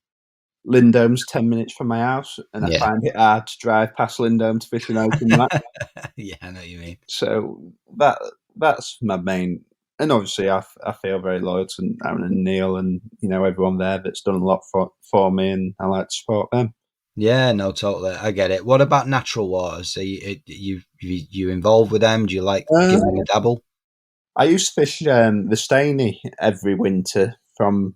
Lindholme's 10 minutes from my house, and I find it hard to drive past Lindholme to fish an open match. Yeah, I know what you mean. So that's my main. And obviously, I feel very loyal to Aaron and Neil, and everyone there that's done a lot for me, and I like to support them. Yeah, no, totally, I get it. What about natural waters? Are you involved with them? Do you like giving them a dabble? I used to fish the Staney every winter from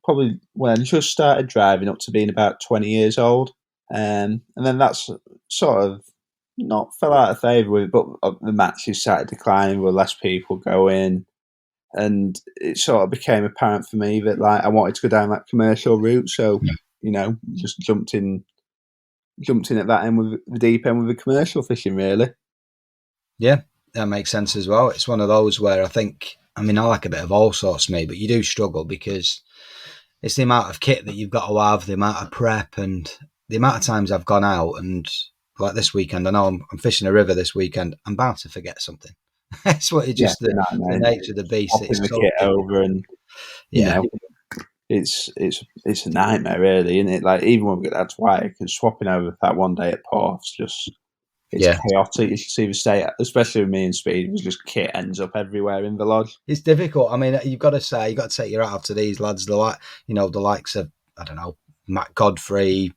probably when I just started driving up to being about 20 years old, and then that's sort of not fell out of favour with it, but the matches started declining with less people going. And it sort of became apparent for me that I wanted to go down that commercial route. So, just jumped in at that end with the deep end with the commercial fishing, really. Yeah, that makes sense as well. It's one of those where I like a bit of all sorts, me, but you do struggle because it's the amount of kit that you've got to have, the amount of prep, and the amount of times I've gone out and like this weekend. I know I'm fishing a river this weekend. I'm bound to forget something. It's what it's just the nature of the beast. Popping the kit over, and it's a nightmare, really, isn't it? Like even when we get that to because swapping over that one day at Port's it's chaotic. You should see the state, especially with me and Speed. It was just kit ends up everywhere in the lodge. It's difficult. I mean, you've got to take your hat off to these lads. The likes of Matt Godfrey,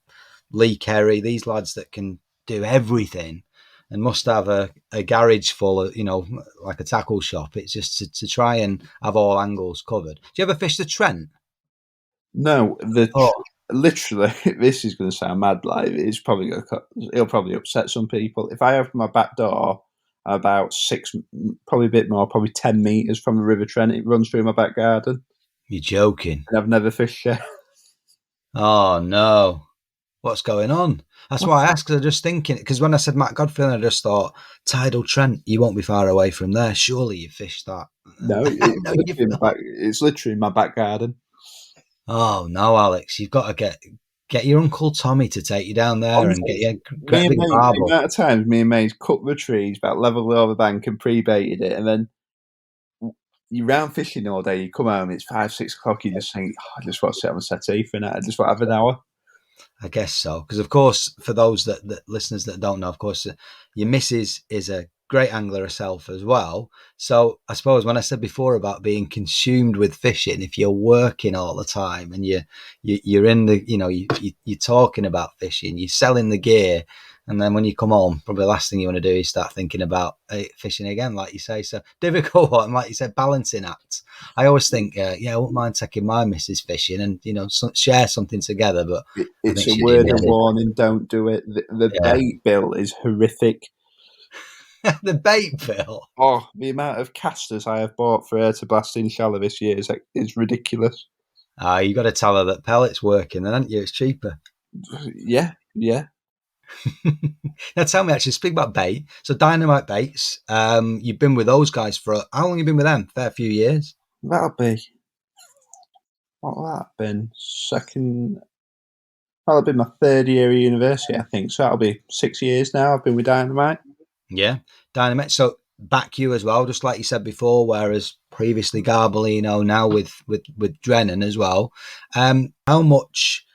Lee Kerry. These lads that can do everything. And must have a garage full of, like a tackle shop. It's just to try and have all angles covered. Do you ever fish the Trent? No, literally, this is going to sound mad. Like it'll probably upset some people. If I open my back door, about 6, probably a bit more, probably 10 meters from the River Trent, it runs through my back garden. You're joking. And I've never fished yet. Oh no. What's going on? That's why I asked, because I'm just thinking, because when I said Matt Godfrey, I just thought, Tidal Trent, you won't be far away from there. Surely you fished that. No, it's literally in my back garden. Oh, no, Alex, you've got to get your Uncle Tommy to take you down there and get you a great big barbel. The amount of times me and Maze cut the trees, about level over the bank and pre-baited it, and then you're round fishing all day, you come home, it's 5, 6 o'clock, you just think, I just want to sit on a settee for a night, I just want to have an hour. I guess so, because of course, for those that listeners that don't know, of course, your missus is a great angler herself as well. So I suppose when I said before about being consumed with fishing, if you're working all the time and you're in the, you're talking about fishing, you're selling the gear, and then when you come home, probably the last thing you want to do is start thinking about fishing again, like you say. So difficult one, like you said, balancing act. I always think, I wouldn't mind taking my missus fishing and, share something together. But it's a word of warning, don't do it. The bait bill is horrific. The bait bill? Oh, the amount of casters I have bought for her to blast in shallow this year is ridiculous. You got to tell her that pellet's working, then, haven't you? It's cheaper. Yeah. Now tell me, actually, speak about bait. So Dynamite Baits, you've been with those guys for how long have you been with them? Fair few years. What will that been? That'll be my 3rd year of university, I think. So that'll be 6 years now I've been with Dynamite. Yeah, Dynamite. So back you as well, just like you said before, whereas previously Garbolino, now with Drennan as well. How much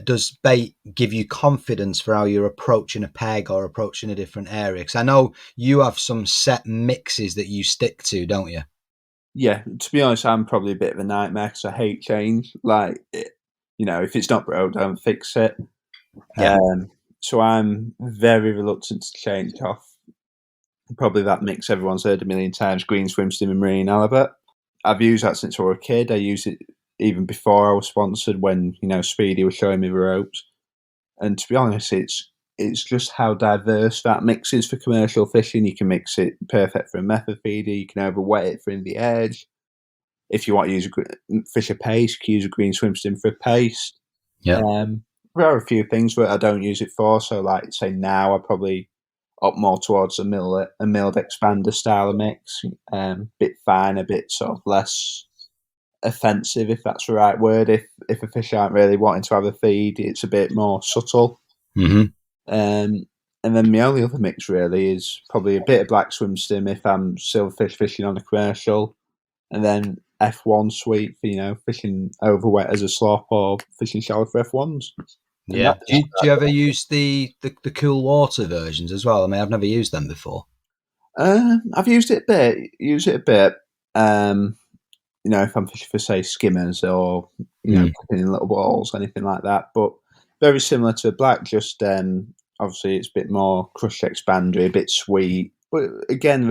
does bait give you confidence for how you're approaching a peg or approaching a different area? Because I know you have some set mixes that you stick to, don't you? Yeah, to be honest, I'm probably a bit of a nightmare because I hate change. If it's not broke, don't fix it. Yeah. So I'm very reluctant to change off. Probably that mix everyone's heard a million times, green swim stim and marine halibut. I've used that since I was a kid. I used it even before I was sponsored when, Speedy was showing me the ropes. And to be honest, it's just how diverse that mix is for commercial fishing. You can mix it perfect for a method feeder. You can overweight it for in the edge. If you want to fish a paste, you can use a green swim stim for a paste. Yeah. there are a few things that I don't use it for. So, like, say now, I probably opt more towards a milled expander style of mix, bit finer, a bit sort of less offensive, if that's the right word. If a fish aren't really wanting to have a feed, it's a bit more subtle. Mm-hmm. And then my only other mix really is probably a bit of black swim stim if I'm silverfish fishing on a commercial, and then F1 sweet for fishing over wet as a slop or fishing shallow for F1s. Yeah. Do you ever use the cool water versions as well? I mean, I've never used them before. I've used it a bit. If I'm fishing for, say, skimmers or cooking in little balls, anything like that. But very similar to black, just obviously it's a bit more crushed expandery, a bit sweet. But again,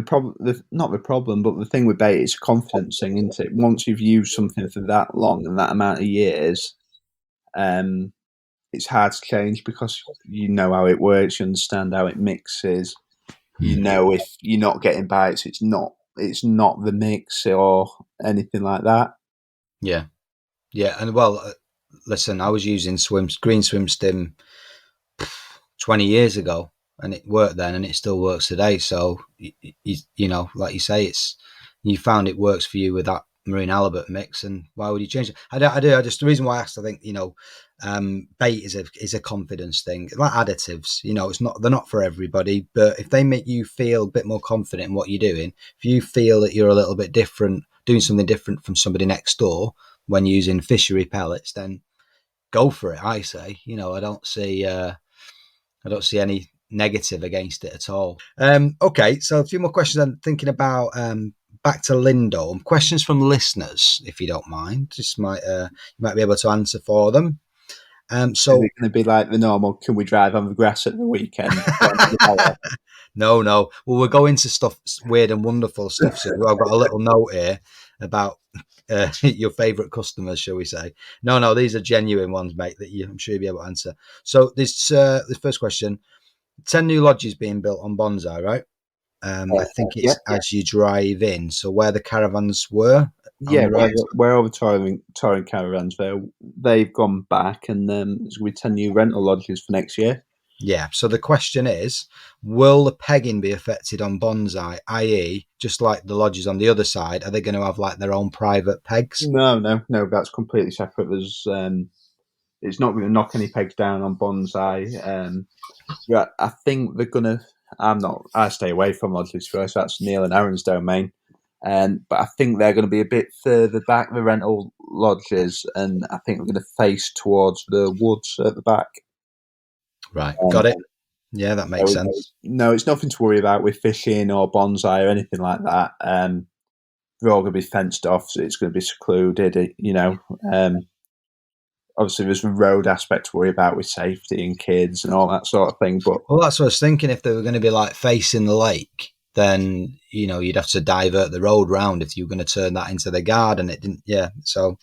not the problem, but the thing with bait is a confidence thing, isn't it? Once you've used something for that long and that amount of years, it's hard to change because you know how it works, you understand how it mixes. You know if you're not getting bites, it's not the mix or anything like that. Yeah, and well, listen, I was using green swim stim 20 years ago, and it worked then, and it still works today. So like you say, you found it works for you with that marine halibut mix, and why would you change it? I just the reason why I asked, I think bait is a confidence thing, like additives. They're not for everybody, but if they make you feel a bit more confident in what you're doing, if you feel that you're a little bit different, doing something different from somebody next door when using fishery pellets, then go for it. I say, I don't see any negative against it at all. Okay, so a few more questions. I'm thinking about back to Lindholme. Questions from listeners, if you don't mind. Just you might be able to answer for them. So is it going to be like the normal? Can we drive on the grass at the weekend? No. Well, we're going to stuff weird and wonderful stuff. So I've got a little note here about your favourite customers, shall we say? No, these are genuine ones, mate, that I'm sure you'll be able to answer. So this first question: 10 new lodges being built on Bonsai, right? I think it's as you drive in. So where the caravans were. Yeah, where all the touring caravans there, they've gone back, and there's going to be 10 new rental lodges for next year. Yeah, so the question is, will the pegging be affected on Bonsai, i.e., just like the lodges on the other side, are they going to have like their own private pegs? No, that's completely separate. There's it's not going to knock any pegs down on Bonsai. Yeah, I think they're going to. I stay away from lodges first. That's Neil and Aaron's domain. But I think they're going to be a bit further back, the rental lodges, and I think they're going to face towards the woods at the back. Right, got it. Yeah, that makes sense. No, it's nothing to worry about with fishing or Bonsai or anything like that. They're all going to be fenced off, so it's going to be secluded. Obviously, there's a road aspect to worry about with safety and kids and all that sort of thing. But that's what I was thinking. If they were going to be like facing the lake, then you'd have to divert the road round if you were going to turn that into the garden. It didn't. Yeah, so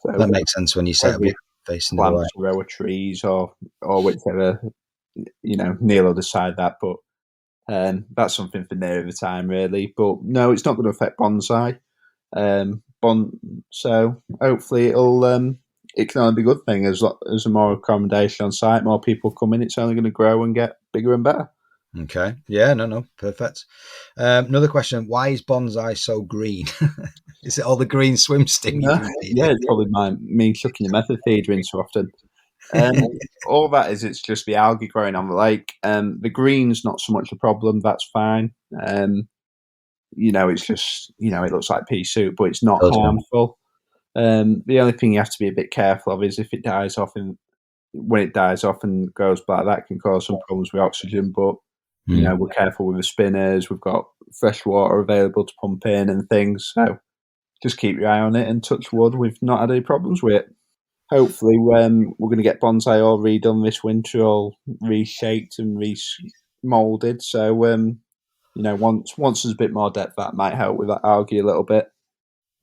that makes sense when you say it facing the lake. Row of trees or whichever Neil will decide that. But that's something for nearer the time, really. But no, it's not going to affect Bonsai. So hopefully it can only be a good thing as more accommodation on site, more people come in. It's only going to grow and get bigger and better. Okay. Yeah, no, perfect. Another question: why is Bonsai so green? Is it all the green swim sting? Yeah, it's probably me chucking the method feeder in so often. All that is, it's just the algae growing on the lake. The green's not so much a problem. That's fine. It's just it looks like pea soup, but it's not harmful. The only thing you have to be a bit careful of is if it dies off, and when it dies off and goes black, that can cause some problems with oxygen. But we're careful with the spinners. We've got fresh water available to pump in and things. So just keep your eye on it, and touch wood, we've not had any problems with it. Hopefully, we're going to get Bonsai all redone this winter, all reshaped and remolded. So, once there's a bit more depth, that might help with that algae a little bit.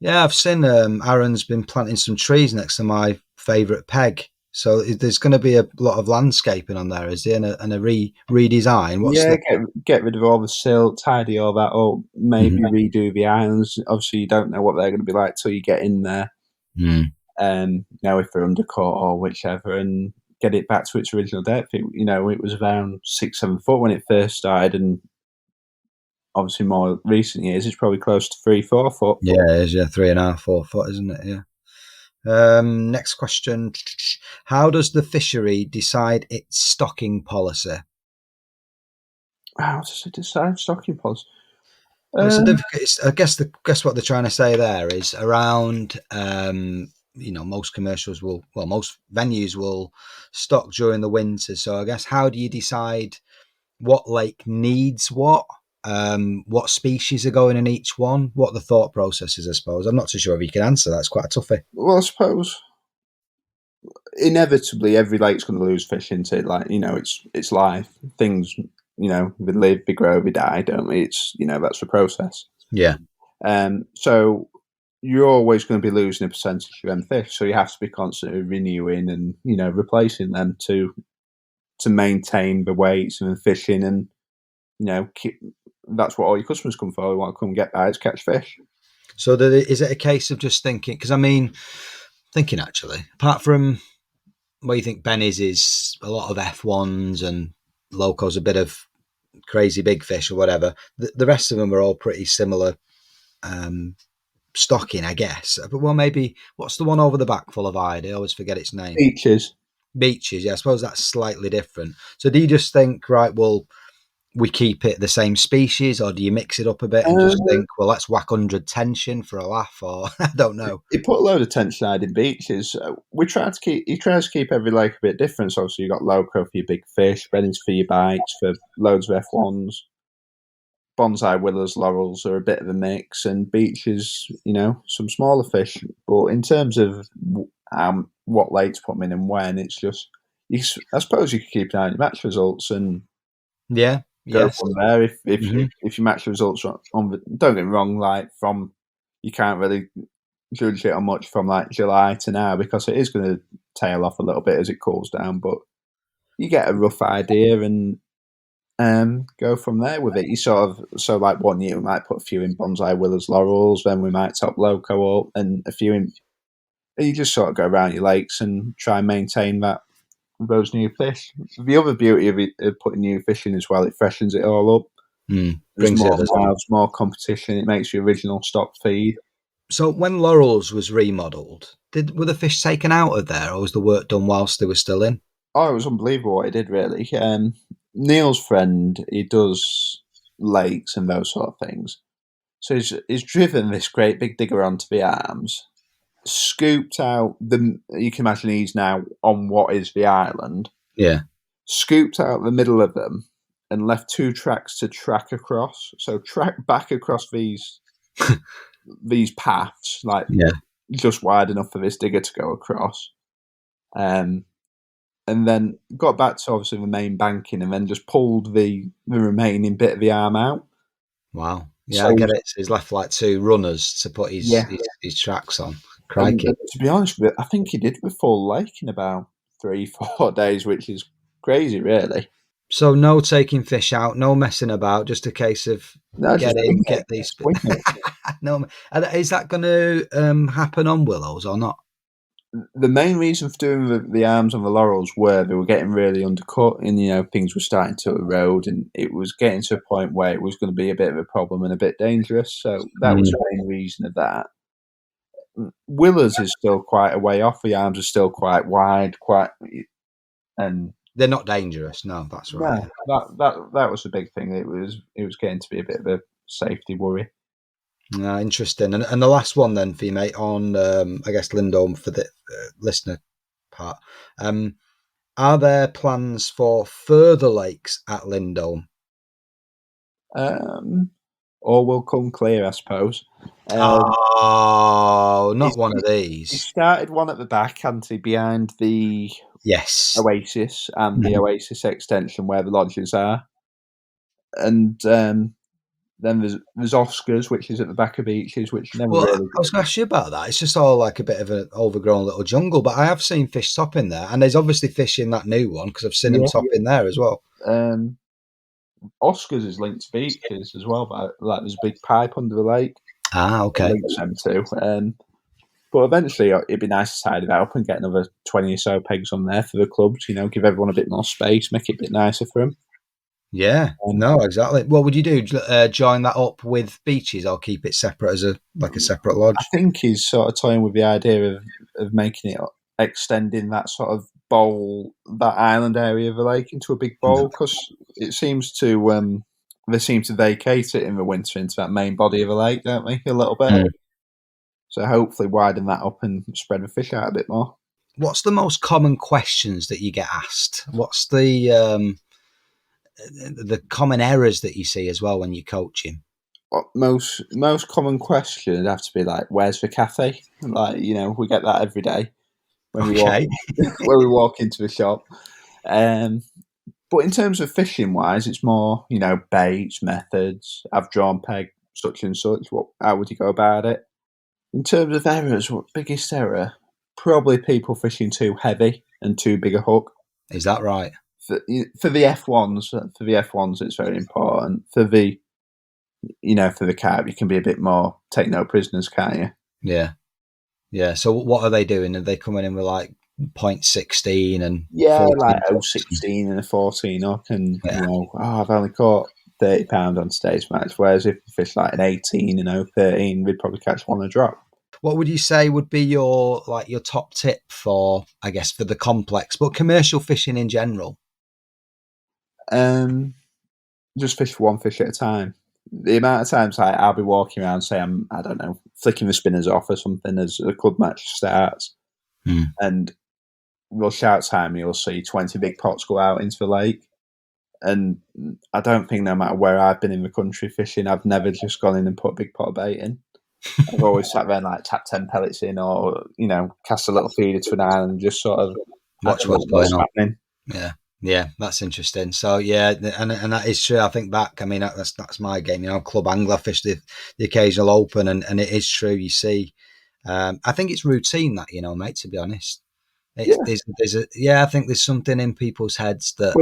Yeah, I've seen Aaron's been planting some trees next to my favourite peg. So there's going to be a lot of landscaping on there, is there, and a redesign? Get rid of all the silt, tidy all that up, maybe redo the islands. Obviously, you don't know what they're going to be like till you get in there. Now if they're undercut or whichever, and get it back to its original depth. It was around 6-7 foot when it first started, and obviously more recent years it's probably close to 3-4 foot. Yeah, it is, 3.5, 4 foot, isn't it? Yeah. Next question. How does the fishery decide its stocking policy? How does it decide stocking policy? It's a difficult. I guess what they're trying to say there is around. Most most venues will stock during the winter. So I guess how do you decide what lake needs what? What species are going in each one? What the thought process is? I suppose I'm not too sure if you can answer that. It's quite a toughie. Well, I suppose inevitably every lake's going to lose fish into it. Like, it's life. Things, we live, we grow, we die, don't we? It's, that's the process. Yeah. So you're always going to be losing a percentage of them fish. So you have to be constantly renewing and, replacing them to maintain the weights and the fishing and, that's what all your customers come for. They want to come get bites, catch fish. So is it a case of just thinking, because thinking actually, apart from what you think Ben is a lot of F1s and Locos, a bit of crazy big fish or whatever, the rest of them are all pretty similar stocking, I guess. But maybe what's the one over the back full of hide? I always forget its name. Beaches, yeah. I suppose that's slightly different. So do you just think, right, well, we keep it the same species, or do you mix it up a bit and just think, well, let's whack 100 tension for a laugh, or I don't know. You put a load of tension in beaches. You try to keep every lake a bit different. So obviously you've got Loco for your big fish, Benny's for your bites, for loads of F1s. Bonsai willows, laurels are a bit of a mix, and beaches, some smaller fish. But in terms of what lake to put them in and when, it's just, I suppose you could keep an eye on your match results and go from there. If your match results on, don't get me wrong, you can't really judge it on much from like July to now, because it is going to tail off a little bit as it cools down. But you get a rough idea and go from there with it. You like 1 year we might put a few in bonsai willows, laurels, then we might top Loco up and a few in. You just sort of go around your lakes and try and maintain those new fish. The other beauty of putting new fish in as well, it freshens it all up. There's more competition. It makes your original stock feed. So when Laurels was remodelled, were the fish taken out of there, or was the work done whilst they were still in? Oh, it was unbelievable what he did, really. Neil's friend, he does lakes and those sort of things. So he's driven this great big digger onto the arms, scooped out you can imagine he's now on what is the island. Yeah. Scooped out the middle of them and left 2 tracks to track across. So track back across these these paths, just wide enough for this digger to go across. And then got back to obviously the main banking and then just pulled the remaining bit of the arm out. Wow. Yeah, so, I get it. So he's left like 2 runners to put his tracks on. Crikey. To be honest with you, I think he did the full lake in about 3-4 days, which is crazy, really. So no taking fish out, no messing about, just a case of get these. No, is that going to happen on willows or not? The main reason for doing the arms on the laurels were they were getting really undercut, and things were starting to erode, and it was getting to a point where it was going to be a bit of a problem and a bit dangerous. So that was the main reason of that. Willows is still quite a way off. The arms are still quite wide, and they're not dangerous. No, that's right. That was the big thing. It was getting to be a bit of a safety worry. Interesting. And the last one then for you, mate, on I guess Lindholme for the listener part. Are there plans for further lakes at Lindholme? All will come clear, I suppose. Not one of these. He started one at the back, hadn't he, behind the Oasis and the Oasis extension where the lodges are. And then there's Oscars, which is at the back of beaches, which never really... I was going to ask you about that. It's just all like a bit of an overgrown little jungle, but I have seen fish top in there, and there's obviously fish in that new one because I've seen them top in there as well. Oscars is linked to beaches as well, but there's a big pipe under the lake. Okay. Links them too. But eventually, it'd be nice to tidy that up and get another 20 or so pegs on there for the clubs. Give everyone a bit more space, make it a bit nicer for them. Yeah, no, exactly. What would you do? Join that up with beaches, or keep it separate as a separate lodge? I think he's sort of toying with the idea of making it, extending that sort of bowl, that island area of the lake into a big bowl, because it seems to they seem to vacate it in the winter into that main body of the lake, don't they? A little bit. So hopefully widen that up and spread the fish out a bit more. What's the most common questions that you get asked? What's the common errors that you see as well when you're coaching? Most common question would have to be like, "Where's the cafe?" Like, we get that every day when we walk into the shop. But in terms of fishing wise, it's more, baits, methods. I've drawn peg such and such. How would you go about it? In terms of errors, what biggest error? Probably people fishing too heavy and too big a hook. Is that right? For the F1s, it's very important. For the carp, you can be a bit more take no prisoners, can't you? Yeah. So what are they doing? Are they coming in with like 0.16 and 14, like 0.16 and a 14 hook, and I've only caught £30 on today's match. Whereas if you fish like an 18 and 0.13, we'd probably catch one a drop. What would you say would be your top tip for, I guess, for the complex, but commercial fishing in general? Just fish one fish at a time. The amount of times I'll be walking around, say I don't know, flicking the spinners off or something as the club match starts, and we'll shout time, you'll see 20 big pots go out into the lake. And I don't think no matter where I've been in the country fishing, I've never just gone in and put a big pot of bait in. I've always sat there and like tap 10 pellets in, or cast a little feeder to an island and just sort of watch what's going on. Happening. Yeah, that's interesting. So yeah, and that is true. I think back, I mean, that's my game. Club angler, fish the occasional open, and it is true. You see, I think it's routine that, mate. To be honest, I think there's something in people's heads that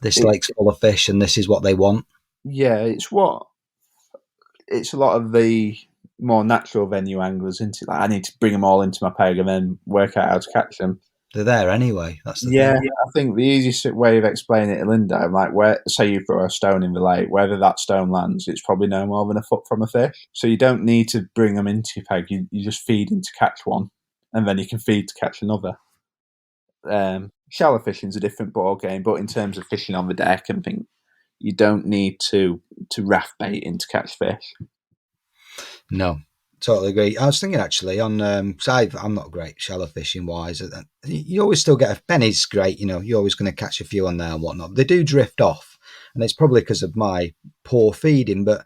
this lake's full of fish and this is what they want. Yeah, it's a lot of the more natural venue anglers into. Like, I need to bring them all into my peg and then work out how to catch them. They're there anyway. That's the thing. I think the easiest way of explaining it, Linda, like say you throw a stone in the lake, wherever that stone lands, it's probably no more than a foot from a fish. So you don't need to bring them into your peg. You just feed in to catch one, and then you can feed to catch another. Shallow fishing's a different ball game, but in terms of fishing on the deck and things, you don't need to raft bait in to catch fish. No. Totally agree. I was thinking actually on, I'm not great shallow fishing wise. You always still get Benny's great. You're always going to catch a few on there and whatnot. They do drift off, and it's probably because of my poor feeding. But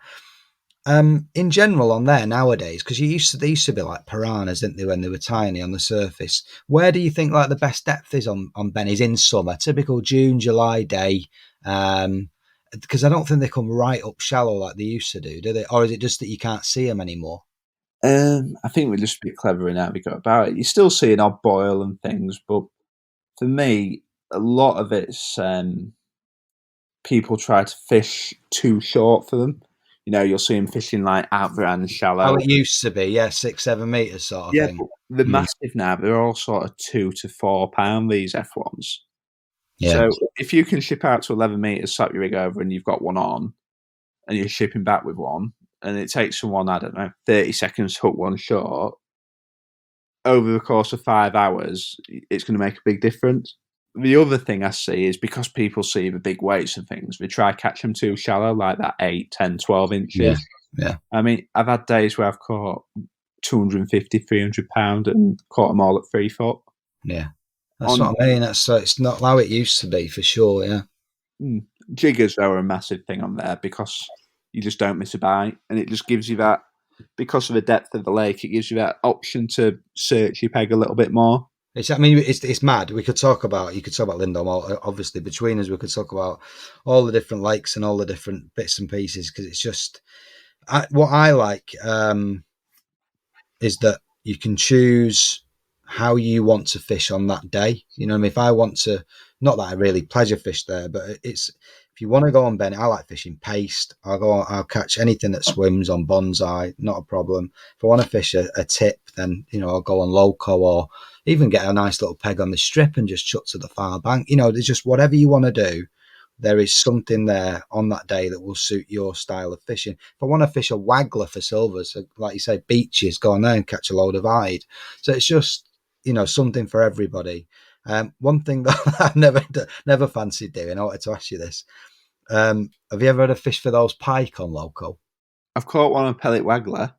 in general on there nowadays, because they used to be like piranhas, didn't they, when they were tiny on the surface? Where do you think like the best depth is on Benny's in summer? Typical June, July day. Because I don't think they come right up shallow like they used to do they? Or is it just that you can't see them anymore? I think we're just a bit clever in how we go about it. You still see an odd boil and things, but for me, a lot of it's people try to fish too short for them. You'll see them fishing like out there and shallow. Oh, it used to be, 6-7 meters sort of thing. But the massive now, they're all sort of 2 to 4 pound, these F1s. Yeah. So if you can ship out to 11 meters, slap your rig over, and you've got one on, and you're shipping back with one, and it takes someone, 30 seconds to hook one short, over the course of 5 hours, it's going to make a big difference. The other thing I see is because people see the big weights and things, they try to catch them too shallow, like that 8, 10, 12 inches. Yeah. I mean, I've had days where I've caught 250, 300 pound and caught them all at 3 foot. Yeah. That's what I mean. It's not how it used to be, for sure, yeah. Jiggers are a massive thing on there because you just don't miss a bite, and it just gives you that, because of the depth of the lake, it gives you that option to search your peg a little bit more. It's mad. You could talk about Lindholme, obviously. Between us, we could talk about all the different lakes and all the different bits and pieces, because it's just what I like is that you can choose how you want to fish on that day. If I want to, not that I really pleasure fish there, but it's If you want to go on Bennett, I like fishing paste. I'll catch anything that swims on bonsai, not a problem. If I want to fish a tip, then, I'll go on loco, or even get a nice little peg on the strip and just chuck to the far bank. There's just whatever you want to do. There is something there on that day that will suit your style of fishing. If I want to fish a waggler for silvers, so like you say, beaches, go on there and catch a load of hide. So it's just, something for everybody. One thing that I've never fancied doing, I wanted to ask you this. Have you ever had a fish for those pike on loco? I've caught one on pellet waggler.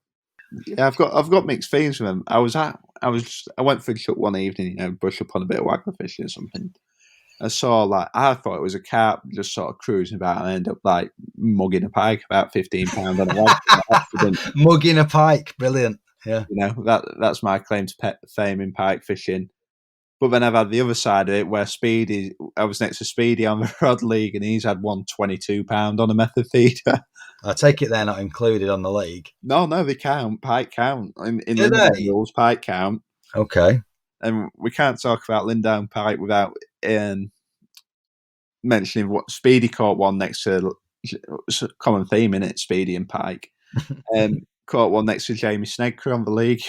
Yeah, I've got mixed feelings with them. I went for a shot one evening, brush up on a bit of waggler fishing or something. I saw, I thought it was a carp just sort of cruising about, and I ended up mugging a pike about £15 on a accident. Mugging a pike, brilliant. Yeah, that's my claim to fame in pike fishing. But then I've had the other side of it where I was next to Speedy on the Rod League, and he's had one £22 on a method feeder. I take it they're not included on the league. No, they count. Pike count in Lindholme rules. Pike count. Okay. And we can't talk about Lindholme pike without mentioning what Speedy caught one next to. It's a common theme, isn't it? Speedy and pike. Caught one next to Jamie Snedker on the league.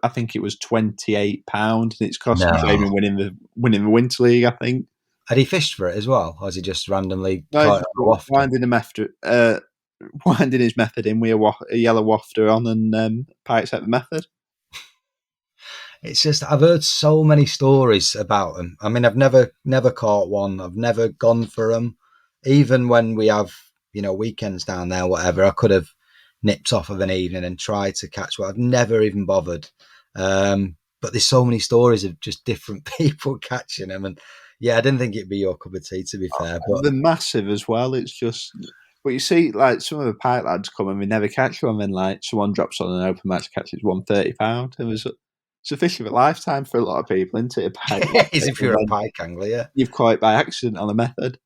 I think it was £28, and it's cost Jamie winning the Winter League, I think. Had he fished for it as well, or has he just randomly winding his method in with a yellow wafter on, and pike set the method? It's just, I've heard so many stories about them. I mean, I've never caught one. I've never gone for them. Even when we have, weekends down there, whatever, I could have nipped off of an evening and tried to catch one. I've never even bothered. But there's so many stories of just different people catching them. And yeah, I didn't think it'd be your cup of tea, to be fair. But they're massive as well. It's just, but you see, some of the pike lads come and we never catch one. Then someone drops on an open match, catches £130. It's a fish of a lifetime for a lot of people, isn't it? If you're a pike angler, yeah. You've caught it by accident on a method.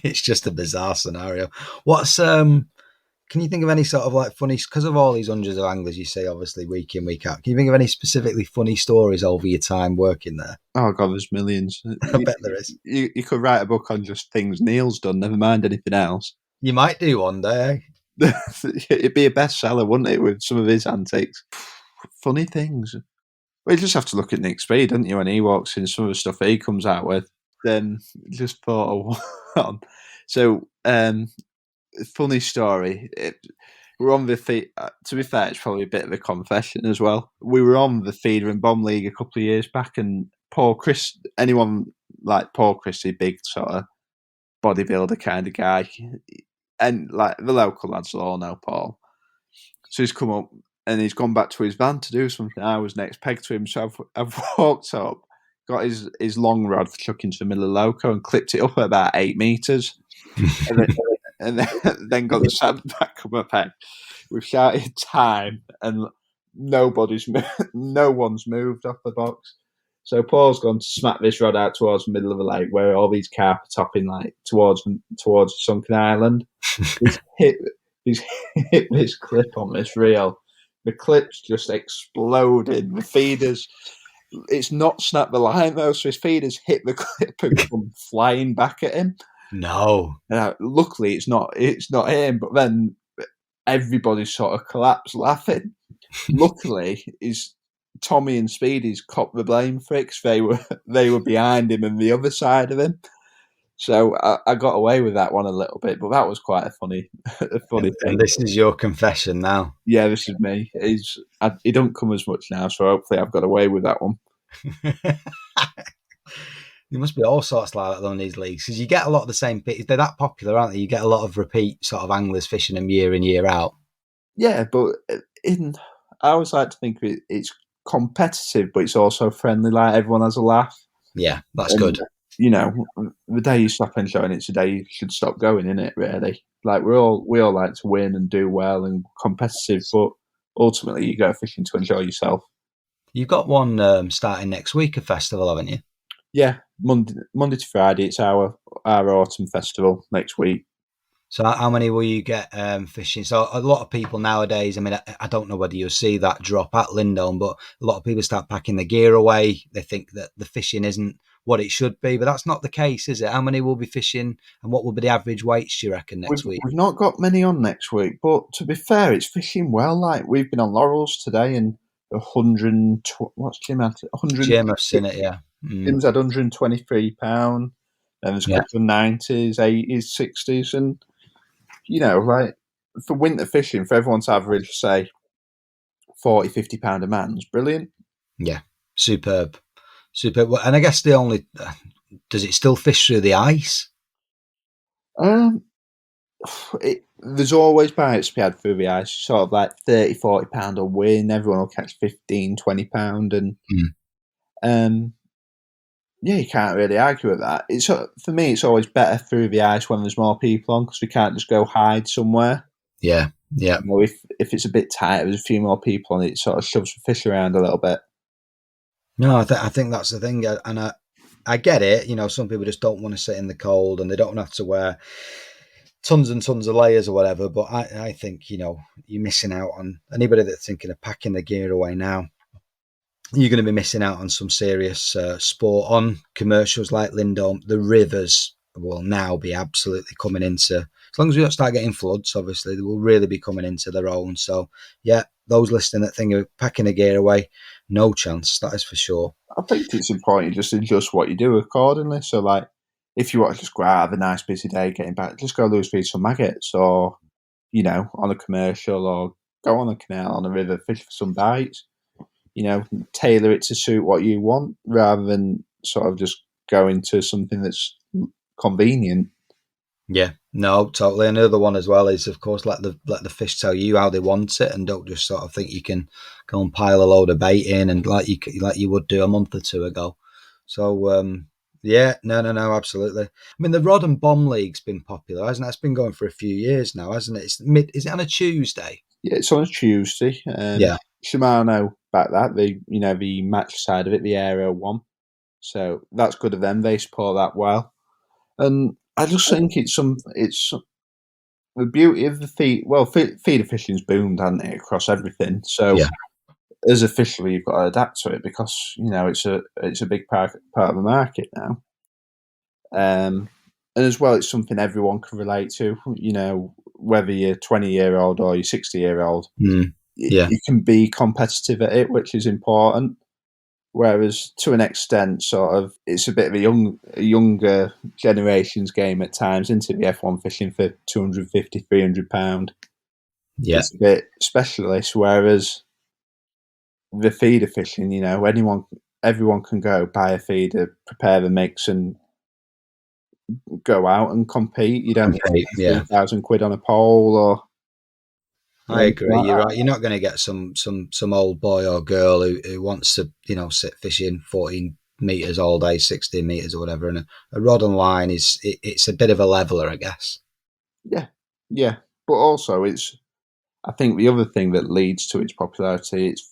It's just a bizarre scenario. Can you think of any sort of funny, because of all these hundreds of anglers you see, obviously, week in, week out, can you think of any specifically funny stories over your time working there? Oh, God, there's millions. I bet there is. You could write a book on just things Neil's done, never mind anything else. You might do one day. It'd be a bestseller, wouldn't it, with some of his antics? Funny things. Well, you just have to look at Nick Speed, don't you, when he walks in, some of the stuff he comes out with. Then just thought on. So, funny story. We're on the feed. To be fair, it's probably a bit of a confession as well. We were on the Feeder and Bomb League a couple of years back, and anyone like Paul Christie, big sort of bodybuilder kind of guy, and the local lads will all know Paul. So he's come up and he's gone back to his van to do something. I was next pegged to him, so I've walked up, got his long rod chucked into the middle of loco and clipped it up at about 8 meters. and then got the sand back on my peg. We've shouted time, and no one's moved off the box. So Paul's gone to smack this rod out towards the middle of the lake, where all these carp are topping towards a sunken island. He's hit this clip on this reel. The clip's just exploded. The feeders. It's not snapped the line though, so his feeders hit the clip and come flying back at him. No. Luckily, it's not him. But then everybody sort of collapsed laughing. Luckily, Tommy and Speedy's copped the blame for it because they were behind him and the other side of him. So I got away with that one a little bit, but that was quite a funny thing. And this is your confession now. Yeah, this is me. He don't come as much now, so hopefully I've got away with that one. There must be all sorts like that on these leagues, because you get a lot of the same people. They're that popular, aren't they? You get a lot of repeat sort of anglers fishing them year in, year out. Yeah, but I always like to think it's competitive, but it's also friendly. Like everyone has a laugh. Yeah, that's good. The day you stop enjoying it's the day you should stop going, isn't it? Really, we all like to win and do well and competitive, but ultimately you go fishing to enjoy yourself. You've got one starting next week, a festival, haven't you? Yeah, Monday to Friday. It's our autumn festival next week. So how many will you get fishing? So a lot of people nowadays, I mean, I don't know whether you'll see that drop at Lindholme, but a lot of people start packing their gear away. They think that the fishing isn't what it should be, but that's not the case, is it? How many will be fishing, and what will be the average weights, do you reckon, next week? We've not got many on next week, but to be fair, it's fishing well. Like, we've been on Laurels today, and 120, what's Jim had? 100. Jim, I've seen it, yeah. Jim's had £123, and there's a couple of 90s, 80s, 60s, and like, for winter fishing, for everyone to average, say, £40-50 a man's brilliant. Yeah, superb. And I guess the only does it still fish through the ice? There's always bites to be had through the ice, sort of like £30-40 a win. Everyone will catch £15-20, and you can't really argue with that. It's, for me, it's always better through the ice when there's more people on, because we can't just go hide somewhere. Yeah. If it's a bit tight, there's a few more people on, it sort of shoves the fish around a little bit. No, I think that's the thing, and I get it. Some people just don't want to sit in the cold, and they don't have to wear tons and tons of layers or whatever. But I think you're missing out on anybody that's thinking of packing the gear away now. You're going to be missing out on some serious sport on commercials like Lindholme. The rivers will now be absolutely coming into, as long as we don't start getting floods, obviously, they will really be coming into their own. So, yeah, those listening that think of packing the gear away, no chance, that is for sure. I think it's important you just adjust what you do accordingly. So, like, if you want to just go out, have a nice busy day, getting back, just go loose feed some maggots, or, on a commercial, or go on a canal, on a river, fish for some bites. Tailor it to suit what you want, rather than sort of just go into something that's convenient. Yeah, no, totally. Another one as well is, of course, let the fish tell you how they want it, and don't just sort of think you can go and pile a load of bait in, and like you would do a month or two ago. So yeah, no, absolutely. I mean, the Rod and Bomb League's been popular, hasn't it? It's been going for a few years now, hasn't it? Is it on a Tuesday? Yeah, it's on a Tuesday. Yeah. Shimano back that, the match side of it, the Aero one. So that's good of them. They support that well. And I just think it's the beauty of the feed. Well, feeder fishing's boomed, hasn't it, across everything. So as a fishery, you've got to adapt to it, because it's a big part of the market now. And as well, it's something everyone can relate to. Whether you're 20-year-old or you're 60-year-old, you can be competitive at it, which is important. Whereas, to an extent, sort of, it's a bit of a younger generation's game at times, isn't it? The F1 fishing for £250, £300. Yeah, it's a bit specialist. Whereas the feeder fishing, everyone can go buy a feeder, prepare the mix, and go out and compete. You don't get £3,000 on a pole, or. I agree. You're right. You're not going to get some old boy or girl who wants to sit fishing 14 meters all day, 16 meters or whatever. And a rod and line it's a bit of a leveler, I guess. Yeah. But also, I think the other thing that leads to its popularity is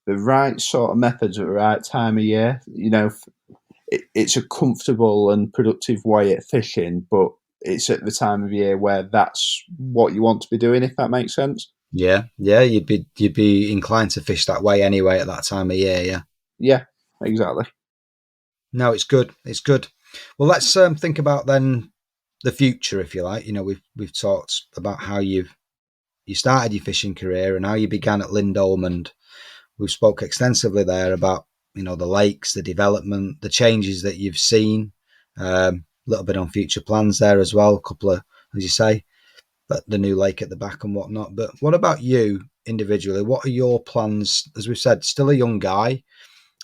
the right sort of methods at the right time of year. It's a comfortable and productive way at fishing, but it's at the time of year where that's what you want to be doing, if that makes sense. Yeah, you'd be inclined to fish that way anyway at that time of year. Yeah, exactly. No, it's good. Well, let's think about then the future, if you like. We've talked about how you started your fishing career and how you began at Lindholme, and we've spoke extensively there about the lakes, the development, the changes that you've seen. A little bit on future plans there as well. A couple of, as you say, the new lake at the back and whatnot. But what about you individually? What are your plans? As we've said, still a young guy.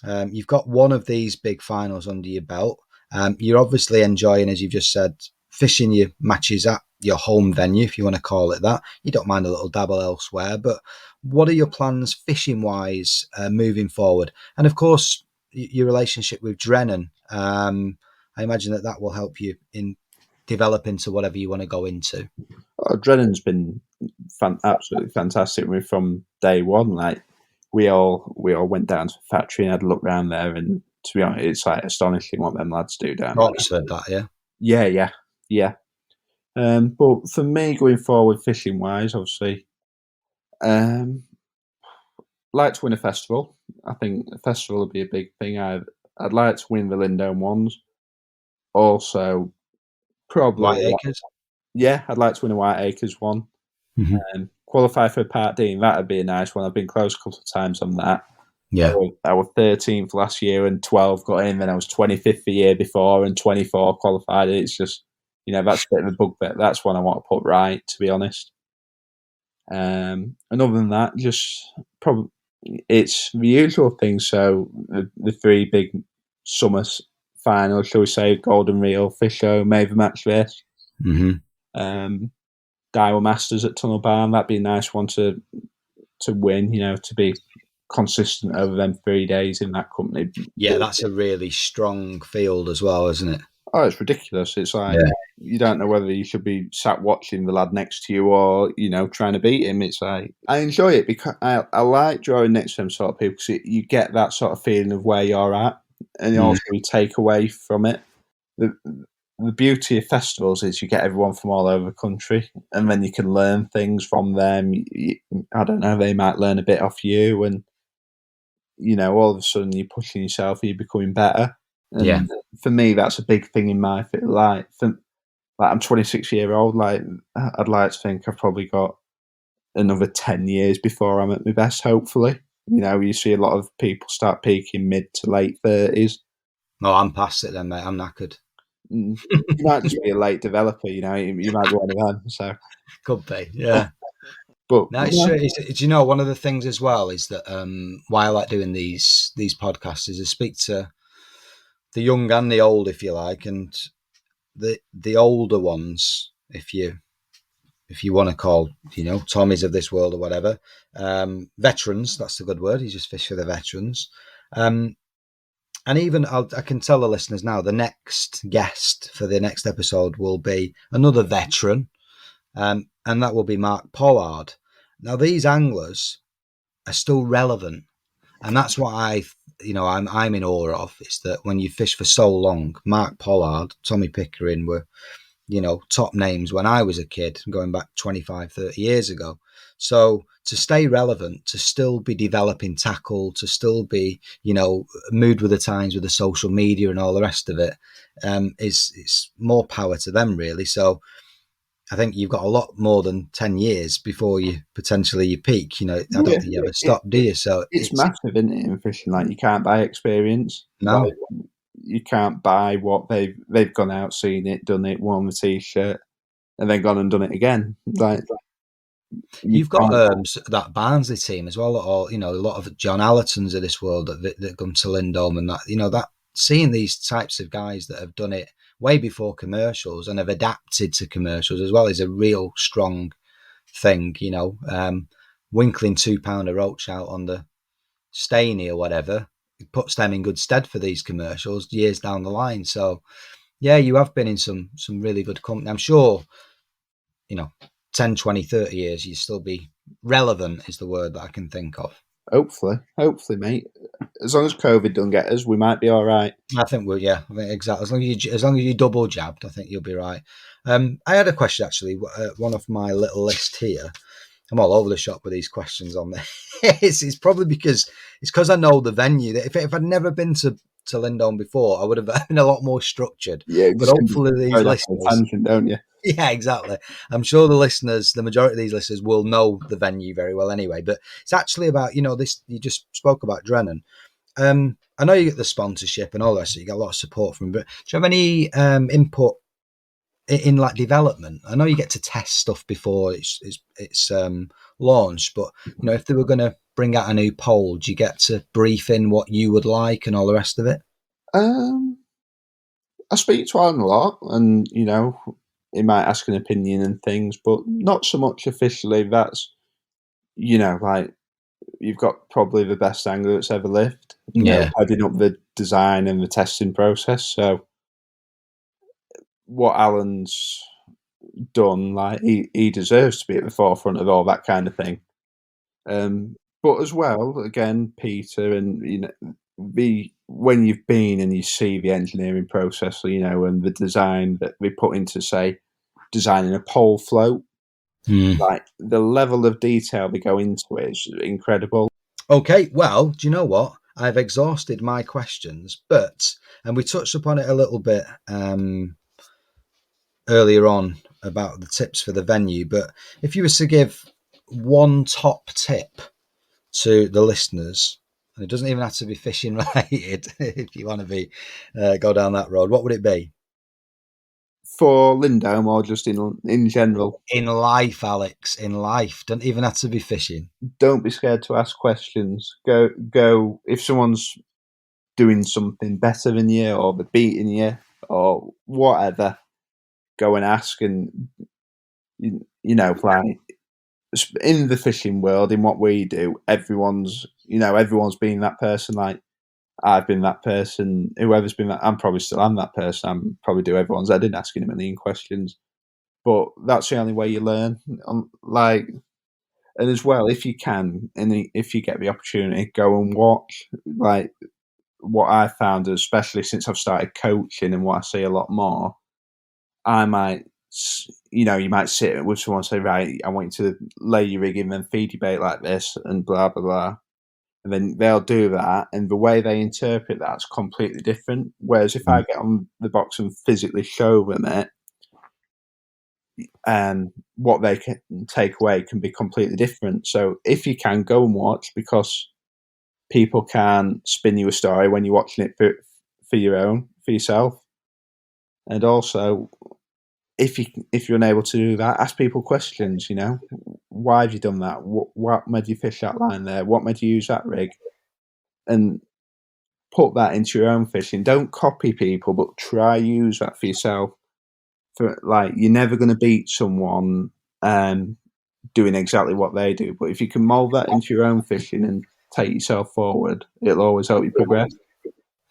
You've got one of these big finals under your belt. You're obviously enjoying, as you've just said, fishing your matches at your home venue, if you want to call it that. You don't mind a little dabble elsewhere. But what are your plans fishing-wise moving forward? And, of course, your relationship with Drennan. I imagine that will help you in develop into whatever you want to go into. Drennan's been absolutely fantastic from day one. Like, we all went down to the factory and had a look around there, and to be honest, it's like astonishing what them lads do down there. Oxford, that, yeah. Yeah. But for me, going forward, fishing wise, obviously, like to win a festival. I think a festival would be a big thing. I'd like to win the Lindholme ones. Also, probably Whiteacres. yeah, I'd like to win a Whiteacres one. Mm-hmm. Qualify for Part D, and that'd be a nice one. I've been close a couple of times on that. Yeah. I was 13th last year and 12 got in, then I was 25th the year before and 24 qualified. It's just, that's a bit of a bugbear. That's one I want to put right, to be honest. And other than that, just probably it's the usual thing. So the three big summer finals, shall we say, Golden Reel, Fishery, Maven Matchfishing, Daiwa Masters at Tunnel Barn. That'd be a nice one to win, to be consistent over them 3 days in that company. Yeah, that's a really strong field as well, isn't it? Oh, it's ridiculous. It's like you don't know whether you should be sat watching the lad next to you or, trying to beat him. It's like, I enjoy it because I like drawing next to them sort of people because you get that sort of feeling of where you're at and also you take away from it. The beauty of festivals is you get everyone from all over the country and then you can learn things from them. I don't know, they might learn a bit off you and, all of a sudden you're pushing yourself, you're becoming better. And for me, that's a big thing in my life. I'm 26 years old. Like, I'd like to think I've probably got another 10 years before I'm at my best, hopefully. You see a lot of people start peaking mid to late 30s. No, I'm past it then, mate. I'm knackered. You might just be a late developer, you might be one of them. So could be, yeah. But no, it's true. One of the things as well is that why I like doing these podcasts is to speak to the young and the old, if you like, and the older ones, if you want to call, Tommies of this world or whatever, veterans. That's a good word. You just fish for the veterans. And even I can tell the listeners now, the next guest for the next episode will be another veteran, and that will be Mark Pollard. Now, these anglers are still relevant, and that's what I'm in awe of. Is that when you fish for so long, Mark Pollard, Tommy Pickering were, top names when I was a kid, going back 25, 30 years ago. So to stay relevant, to still be developing tackle, to still be, moved with the times with the social media and all the rest of it, is more power to them, really. So I think you've got a lot more than 10 years before you peak. I don't think you ever stop, do you? So it's massive, isn't it, in fishing? Like, you can't buy experience. No. Like, you can't buy what they've gone out, seen it, done it, worn the t-shirt, and then gone and done it again. Like, you've got that Barnsley team as well, or a lot of John Allertons of this world that come to Lindholme, and that that seeing these types of guys that have done it way before commercials and have adapted to commercials as well is a real strong thing. Winkling £2 roach out on the Staney or whatever, it puts them in good stead for these commercials years down the line. So yeah, you have been in some really good company. I'm sure 10, 20, 30 years you still be relevant is the word that I can think of. Hopefully, mate. As long as COVID don't get us, we might be all right. I think exactly. As long as you double jabbed, I think you'll be right. I had a question actually. One of my little list here. I'm all over the shop with these questions on there. It's probably because I know the venue. If I'd never been to Lindholme before, I would have been a lot more structured. Yeah, but hopefully these listeners, tangent, don't you? Yeah, exactly. I'm sure the majority of these listeners will know the venue very well anyway. But it's actually about, this, you just spoke about Drennan. I know you get the sponsorship and all that, so you get a lot of support from them, but do you have any input in like development? I know you get to test stuff before it's launched, but if they were going to bring out a new pole, do you get to brief in what you would like and all the rest of it? I speak to Alan a lot, and he might ask an opinion and things, but not so much officially. That's like, you've got probably the best angler that's ever lived. Heading up the design and the testing process. So what Alan's done, like, he deserves to be at the forefront of all that kind of thing. But as well, again, Peter, and when you've been and you see the engineering process, and the design that we put into, say, designing a pole float, like, the level of detail they go into it is incredible. Okay, well, do you know what? I've exhausted my questions, and we touched upon it a little bit earlier on about the tips for the venue, but if you were to give one top tip to the listeners, and it doesn't even have to be fishing related, if you want to be go down that road, what would it be? For Lindholme or just in general? In life, Alex, in life. Don't even have to be fishing. Don't be scared to ask questions. Go. If someone's doing something better than you, or they're beating you, or whatever, go and ask. And like in the fishing world, in what we do, everyone's been that person. Like I've been that person. Whoever's been that, I'm probably still am that person. I'm probably do everyone's head in asking a million questions. But that's the only way you learn. And as well, if you can, and if you get the opportunity, go and watch. Like what I found, especially since I've started coaching, and what I see a lot more, I might, you might sit with someone and say, right, I want you to lay your rig in, then feed your bait like this, and blah blah blah. And then they'll do that, and the way they interpret that's completely different. Whereas if I get on the box and physically show them it, and what they can take away can be completely different. So if you can, go and watch, because people can spin you a story when you're watching it for yourself. And also, if you're unable to do that, ask people questions. Why have you done that? What made you fish that line there? What made you use that rig? And put that into your own fishing. Don't copy people, but try use that for yourself. You're never going to beat someone doing exactly what they do, but if you can mold that into your own fishing and take yourself forward, it'll always help you progress.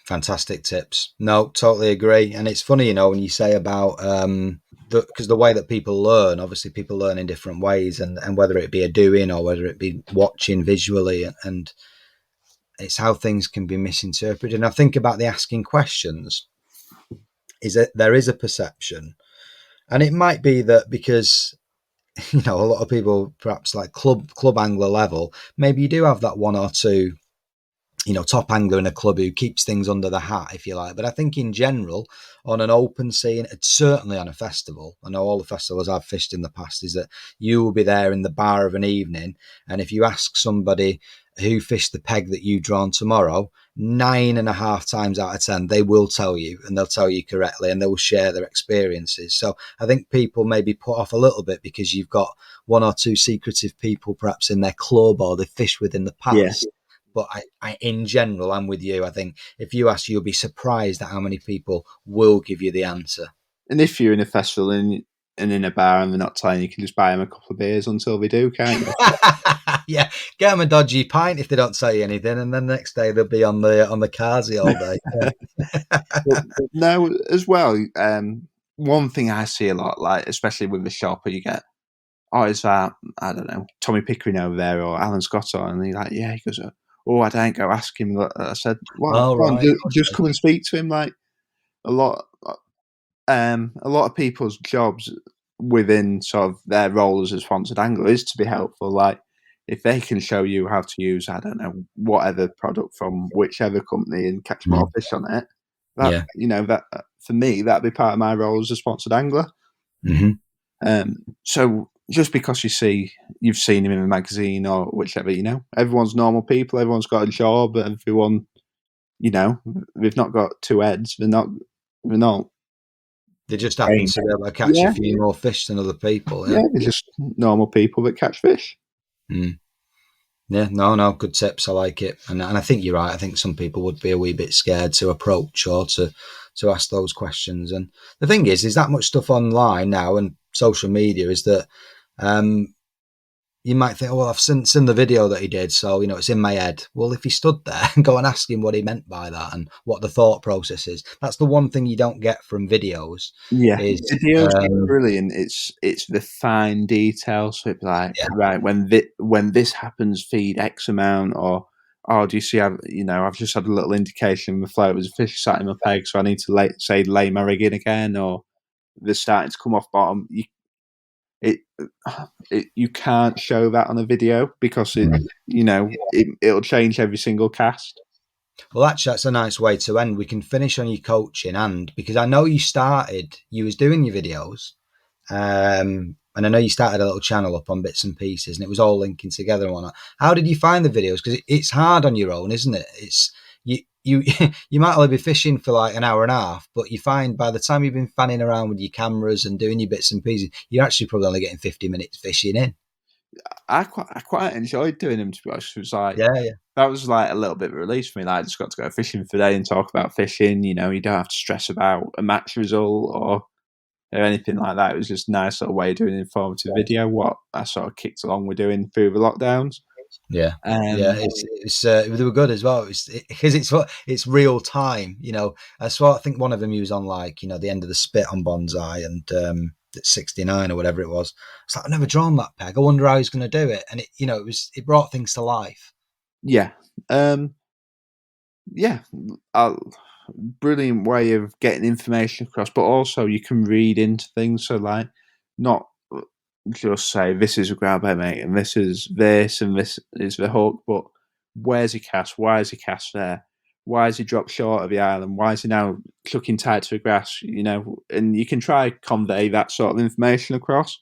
Fantastic tips. No, totally agree. And it's funny, when you say about because the way that people learn, obviously people learn in different ways, and whether it be a doing or whether it be watching visually, and it's how things can be misinterpreted. And I think about the asking questions is that there is a perception. And it might be that because, a lot of people, perhaps like club angler level, maybe you do have that one or two, top angler in a club who keeps things under the hat, if you like. But I think in general, on an open sea, and certainly on a festival, I know all the festivals I've fished in the past, is that you will be there in the bar of an evening. And if you ask somebody who fished the peg that you drawn tomorrow, 9.5 times out of 10, they will tell you, and they'll tell you correctly, and they will share their experiences. So I think people may be put off a little bit because you've got one or two secretive people perhaps in their club, or they fished within the past. Yeah. But I, in general, I'm with you. I think if you ask, you'll be surprised at how many people will give you the answer. And if you're in a festival and in a bar and they're not telling you, can just buy them a couple of beers until they do, can't you? Yeah, get them a dodgy pint if they don't say anything, and then the next day they'll be on the Carsey all day. But no, as well, one thing I see a lot, like especially with the shopper, you get, is that, I don't know, Tommy Pickering over there or Alan Scott on, and he's like, yeah, he goes, I don't go ask him. I said, well, right. Just come and speak to him. Like a lot of people's jobs within sort of their role as a sponsored angler is to be helpful. Like if they can show you how to use, I don't know, whatever product from whichever company and catch more fish on it, that for me, that'd be part of my role as a sponsored angler. Mm-hmm. So just because you've seen him in a magazine or whichever, everyone's normal people, everyone's got a job, everyone, they've not got two heads, they're not. They just happen to be able to catch a few more fish than other people. Yeah, they're just normal people that catch fish. Mm. Yeah, no, good tips. I like it. And I think you're right. I think some people would be a wee bit scared to approach or to ask those questions. And the thing is that much stuff online now and social media is that you might think, I've seen the video that he did, so, it's in my head. Well, if he stood there and go and ask him what he meant by that and what the thought process is, that's the one thing you don't get from videos. Yeah, videos are brilliant. It's the fine details. So it's like, right, when this happens, feed X amount, or, do you see, I've just had a little indication the float was a fish sat in my peg, so I need to lay my rig in again, or they're starting to come off bottom. You can't show that on a video because it'll change every single cast. Well, actually, that's a nice way to end. We can finish on your coaching, and because I know you was doing your videos, and I know you started a little channel up on bits and pieces, and it was all linking together and whatnot. How did you find the videos? Because it's hard on your own, isn't it? It's you you might only be fishing for like an hour and a half, but you find by the time you've been fanning around with your cameras and doing your bits and pieces, you're actually probably only getting 50 minutes fishing in. I quite enjoyed doing them, to be honest. It was like, Yeah. That was like a little bit of a release for me. Like, I just got to go fishing for the day and talk about fishing. You know, you don't have to stress about a match result or anything like that. It was just a nice sort of way of doing an informative video, what I sort of kicked along with doing through the lockdowns. Yeah, it's they were good as well. Because it's real time. You know, I think one of them he was on like the end of the spit on Bonsai and 69 or whatever it was. It's like I've never drawn that peg. I wonder how he's going to do it. And it brought things to life. Yeah, brilliant way of getting information across, but also you can read into things. So like, not just say this is a grabber, mate, and this is this, and this is the hook, but where's he cast? Why is he cast there? Why is he dropped short of the island? Why is he now clucking tight to the grass? And you can try convey that sort of information across.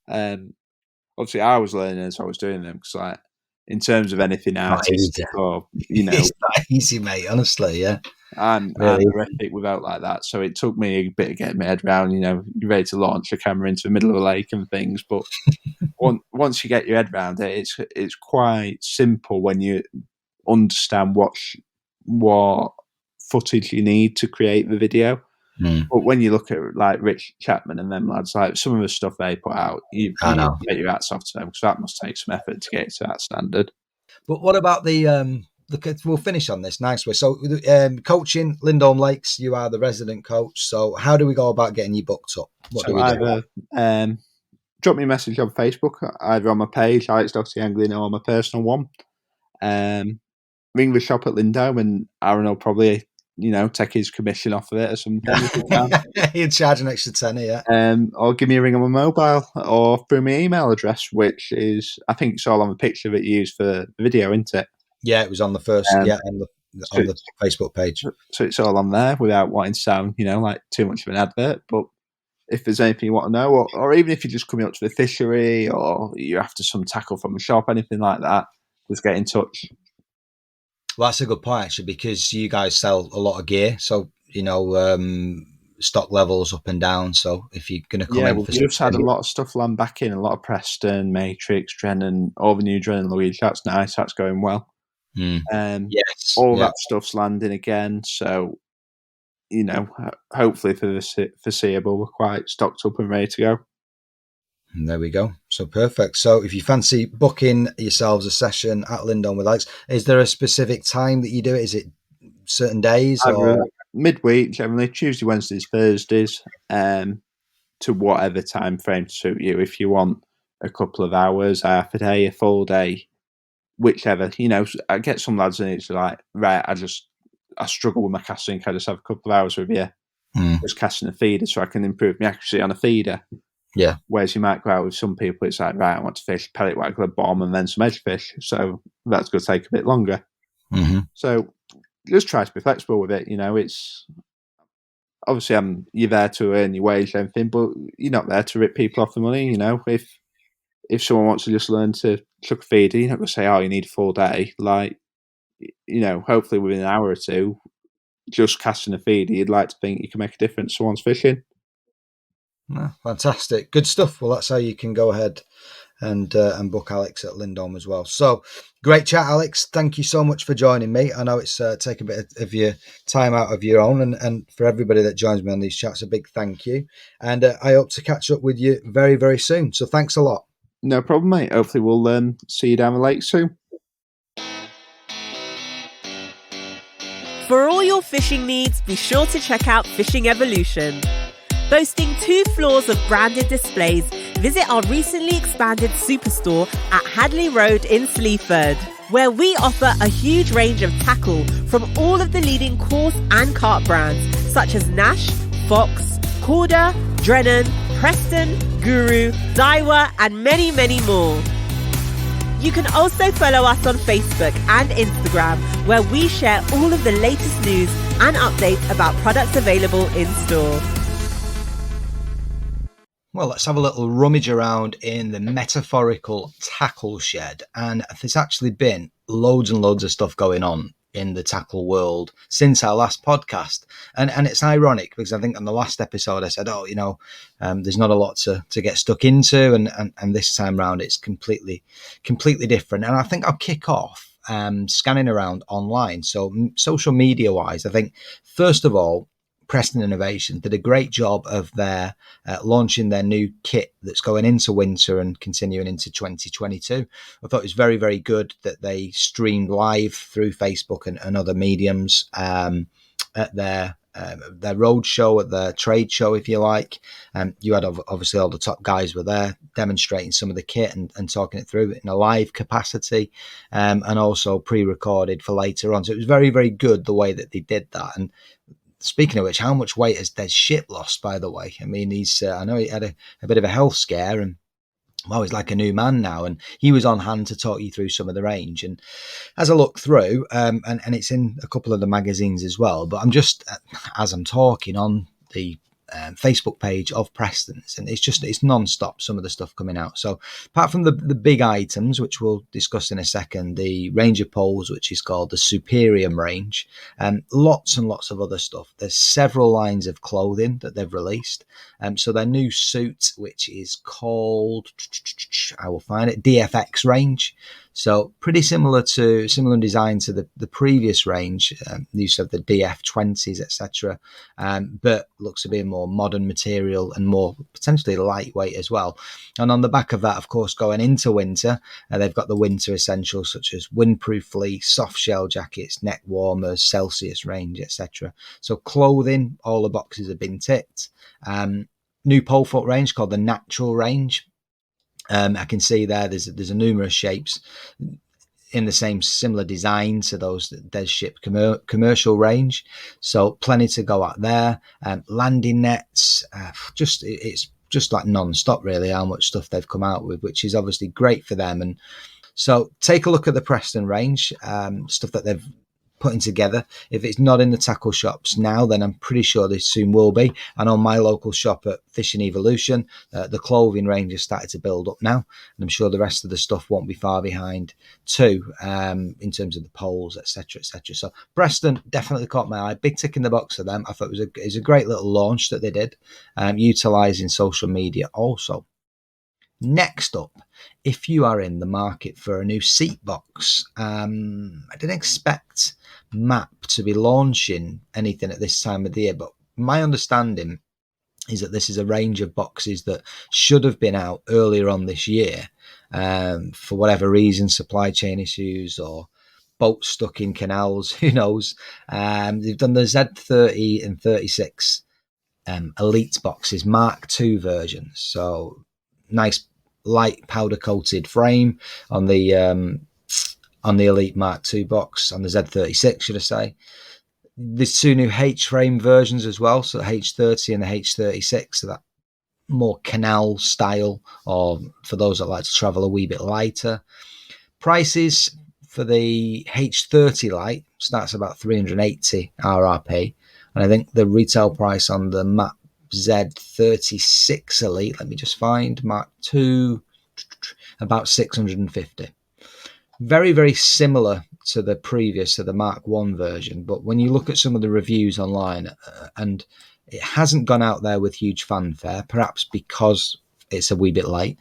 Obviously, I was learning as I was doing them, because like, in terms of anything artistic, or it's not easy, mate. Honestly, yeah. I'm horrific without like that, so it took me a bit of getting my head around. You're ready to launch a camera into the middle of a lake and things, but once you get your head around it, it's quite simple when you understand what footage you need to create the video. But when you look at like Rich Chapman and them lads, like some of the stuff they put out, you get your hats off to them, because that must take some effort to get to that standard. But what about we'll finish on this nice way. So coaching Lindholme Lakes, you are the resident coach. So how do we go about getting you booked up? What do we do? Drop me a message on Facebook, either on my page, Alex Dockerty Angling, or my personal one. Ring the shop at Lindholme, and Aaron will probably take his commission off of it or something. He'd charge an extra tenner, yeah. Or give me a ring on my mobile, or through my email address, which is, I think it's all on the picture that you used for the video, isn't it? Yeah, it was on the first, on the Facebook page. So it's all on there without wanting to sound, like too much of an advert. But if there's anything you want to know, or even if you're just coming up to the fishery, or you're after some tackle from a shop, anything like that, just get in touch. Well, that's a good point, actually, because you guys sell a lot of gear. So, stock levels up and down. So if you're going to come in... we've just had a lot of stuff land back in, a lot of Preston, Matrix, Drennan, all the new Drennan Lindholme. That's nice. That's going well. Yes. All that stuff's landing again. So, hopefully for the foreseeable, we're quite stocked up and ready to go. And there we go. So perfect. So if you fancy booking yourselves a session at Lindholme Lakes, is there a specific time that you do it? Is it certain days? Or midweek, generally Tuesday, Wednesdays, Thursdays, to whatever time frame to suit you. If you want a couple of hours, half a day, a full day, whichever. I get some lads and it's like, right, I struggle with my casting. Can I just have a couple of hours with you? Just casting a feeder so I can improve my accuracy on a feeder. Yeah. Whereas you might go out with some people, it's like, right, I want to fish pellet waggler, bomb, and then some edge fish. So that's going to take a bit longer. So just try to be flexible with it. It's obviously you're there to earn your wage and everything, but you're not there to rip people off the money. If someone wants to just learn to chuck a feeder, you're not going to say, oh, you need a full day. Like, hopefully within an hour or two, just casting a feeder, you'd like to think you can make a difference to someone's fishing. Oh, fantastic. Good stuff. Well, that's how you can go ahead and book Alex at Lindholme as well. So great chat, Alex. Thank you so much for joining me. I know it's taken a bit of your time out of your own, and for everybody that joins me on these chats, a big thank you. And I hope to catch up with you very, very soon. So thanks a lot. No problem, mate. Hopefully we'll see you down the lake soon. For all your fishing needs, be sure to check out Fishing Evolution. Boasting 2 floors of branded displays, visit our recently expanded superstore at Hadley Road in Sleaford, where we offer a huge range of tackle from all of the leading coarse and carp brands, such as Nash, Fox, Corda, Drennan, Preston, Guru, Daiwa, and many, many more. You can also follow us on Facebook and Instagram, where we share all of the latest news and updates about products available in store. Well, let's have a little rummage around in the metaphorical tackle shed. And there's actually been loads and loads of stuff going on in the tackle world since our last podcast. And it's ironic because I think on the last episode I said, there's not a lot to get stuck into. And this time round it's completely different. And I think I'll kick off scanning around online. So social media wise, I think, first of all, Preston Innovations did a great job of their launching their new kit that's going into winter and continuing into 2022. I thought it was very, very good that they streamed live through Facebook and other mediums at their road show, at their trade show, if you like. You had obviously all the top guys were there demonstrating some of the kit and talking it through in a live capacity, and also pre-recorded for later on. So it was very, very good the way that they did that. And speaking of which, how much weight has Des Ship lost, by the way? I mean, I know he had a bit of a health scare and, well, he's like a new man now. And he was on hand to talk you through some of the range. And as I look through, and it's in a couple of the magazines as well, but I'm just, as I'm talking on the Facebook page of Preston's, and it's non-stop, some of the stuff coming out. So apart from the big items, which we'll discuss in a second, the range of poles, which is called the Superium range, lots and lots of other stuff. There's several lines of clothing that they've released. So their new suit, which is called, I will find it, DFX range. So pretty similar design to the previous range, use of the DF20s, etc. But looks to be a more modern material and more potentially lightweight as well. And on the back of that, of course, going into winter, they've got the winter essentials such as windproof fleece, soft shell jackets, neck warmers, Celsius range, etc. So clothing, all the boxes have been ticked. New pole foot range called the Natural range. I can see there's a numerous shapes in the same similar design to those Des Ship commercial range. So plenty to go out there. Landing nets, it's just like non-stop really how much stuff they've come out with, which is obviously great for them. And so take a look at the Preston range, stuff that they've putting together. If it's not in the tackle shops now, then I'm pretty sure they soon will be. And on my local shop at Fishing Evolution, the clothing range has started to build up now, and I'm sure the rest of the stuff won't be far behind too, in terms of the poles, etc., etc. So Preston definitely caught my eye. Big tick in the box for them. I thought it was a great little launch that they did, utilising social media also. Next up, if you are in the market for a new seat box, I didn't expect MAP to be launching anything at this time of the year, but my understanding is that this is a range of boxes that should have been out earlier on this year, for whatever reason, supply chain issues or boats stuck in canals, who knows. They've done the Z30 and 36 Elite boxes, Mark II versions, so nice light powder coated frame on the Elite Mark II box, on the Z36 should I say. There's two new H-frame versions as well, so the H30 and the H36, so that more canal style, or for those that like to travel a wee bit lighter. Prices for the H30 light starts about 380 RRP, and I think the retail price on the MAP Z36 Elite, let me just find, Mark II, about 650. Very, very similar to the previous, to the Mark I version, but when you look at some of the reviews online, and it hasn't gone out there with huge fanfare, perhaps because it's a wee bit late.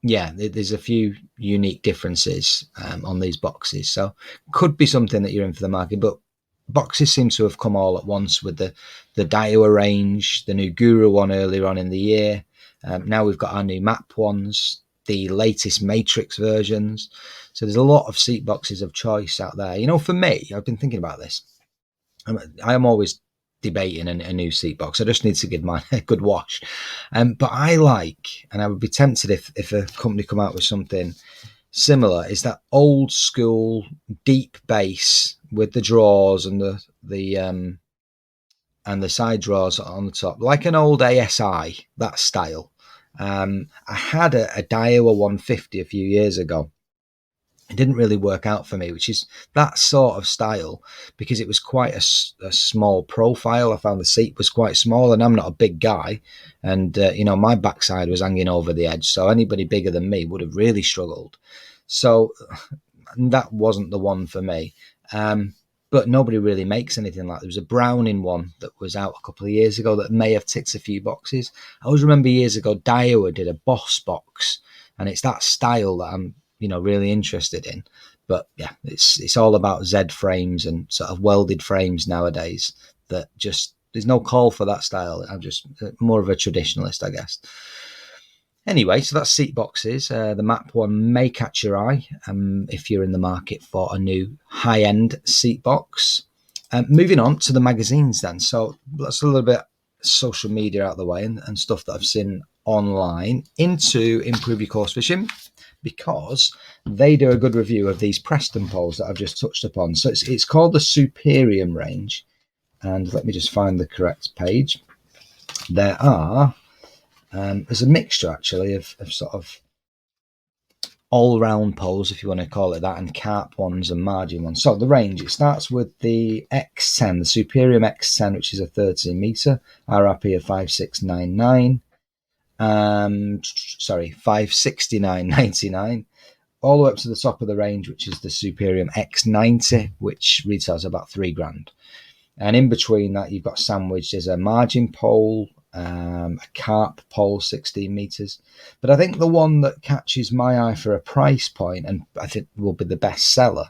There's a few unique differences on these boxes, so could be something that you're in for the market, but boxes seem to have come all at once with the Daiwa range, the new Guru one earlier on in the year. Now we've got our new MAP ones, the latest Matrix versions. So there's a lot of seat boxes of choice out there. You know, for me, I've been thinking about this. I am always debating a new seat box. I just need to give mine a good wash. But I like, and I would be tempted if a company come out with something similar, is that old school deep base with the drawers and the side drawers on the top, like an old ASI, that style. I had a Daiwa 150 a few years ago. It didn't really work out for me, which is that sort of style, because it was quite a small profile. I found the seat was quite small, and I'm not a big guy, and my backside was hanging over the edge, so anybody bigger than me would have really struggled. So that wasn't the one for me. But nobody really makes anything like that. There was a Browning one that was out a couple of years ago that may have ticked a few boxes. I always remember years ago Daiwa did a Boss box, and it's that style that I'm really interested in. But yeah, it's all about Z frames and sort of welded frames nowadays. That just there's no call for that style. I'm just more of a traditionalist, I guess. Anyway, so that's seat boxes. The map one may catch your eye if you're in the market for a new high-end seat box. Moving on to the magazines then. So that's a little bit social media out of the way and stuff that I've seen online into Improve Your Course Fishing, because they do a good review of these Preston poles that I've just touched upon. So it's called the Superium range. And let me just find the correct page. There's a mixture actually of sort of all-round poles, if you want to call it that, and carp ones and margin ones. So the range, it starts with the X10, the Superium X10, which is a 13 metre, RRP of 5699. 569.99, all the way up to the top of the range, which is the Superium X90, which retails about $3,000. And in between that, you've got sandwiched as a margin pole, a carp pole, 16 meters. But I think the one that catches my eye for a price point, and I think will be the best seller,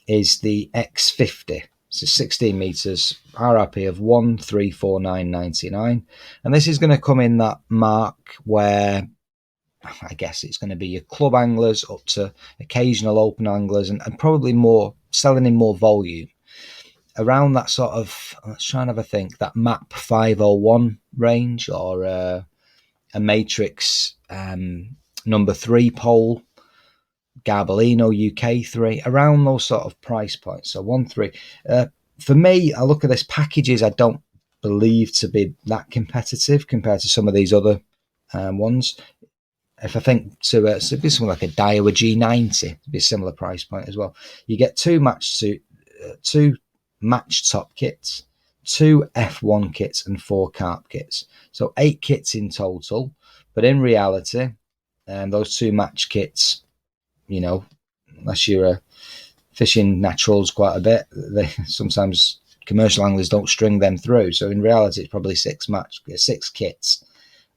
is the X50. So 16 meters, RRP of 1,349.99, and this is going to come in that mark where I guess it's going to be your club anglers up to occasional open anglers, and probably more selling in more volume around that sort of, let's try and have a think, that MAP 501 range, or a Matrix number 3 pole, Garbolino UK 3, around those sort of price points. So 1-3. For me, I look at this packages I don't believe to be that competitive compared to some of these other ones. If I think to be something like a Daiwa G90, it'd be a similar price point as well. You get two match top kits, 2 F1 kits, and 4 carp kits. So 8 kits in total. But in reality, those 2 match kits, unless you're fishing naturals quite a bit, sometimes commercial anglers don't string them through. So in reality, it's probably 6 kits,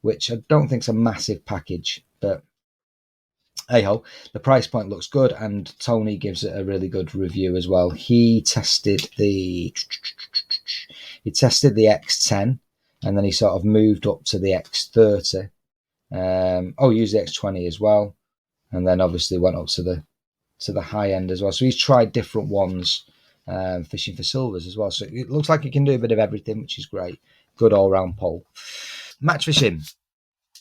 which I don't think is a massive package. But hey ho, the price point looks good, and Tony gives it a really good review as well. He tested the X10, and then he sort of moved up to the X30. Used the X20 as well, and then obviously went up to the high end as well. So he's tried different ones, fishing for silvers as well. So it looks like he can do a bit of everything, which is great. Good all-round pole. Match fishing.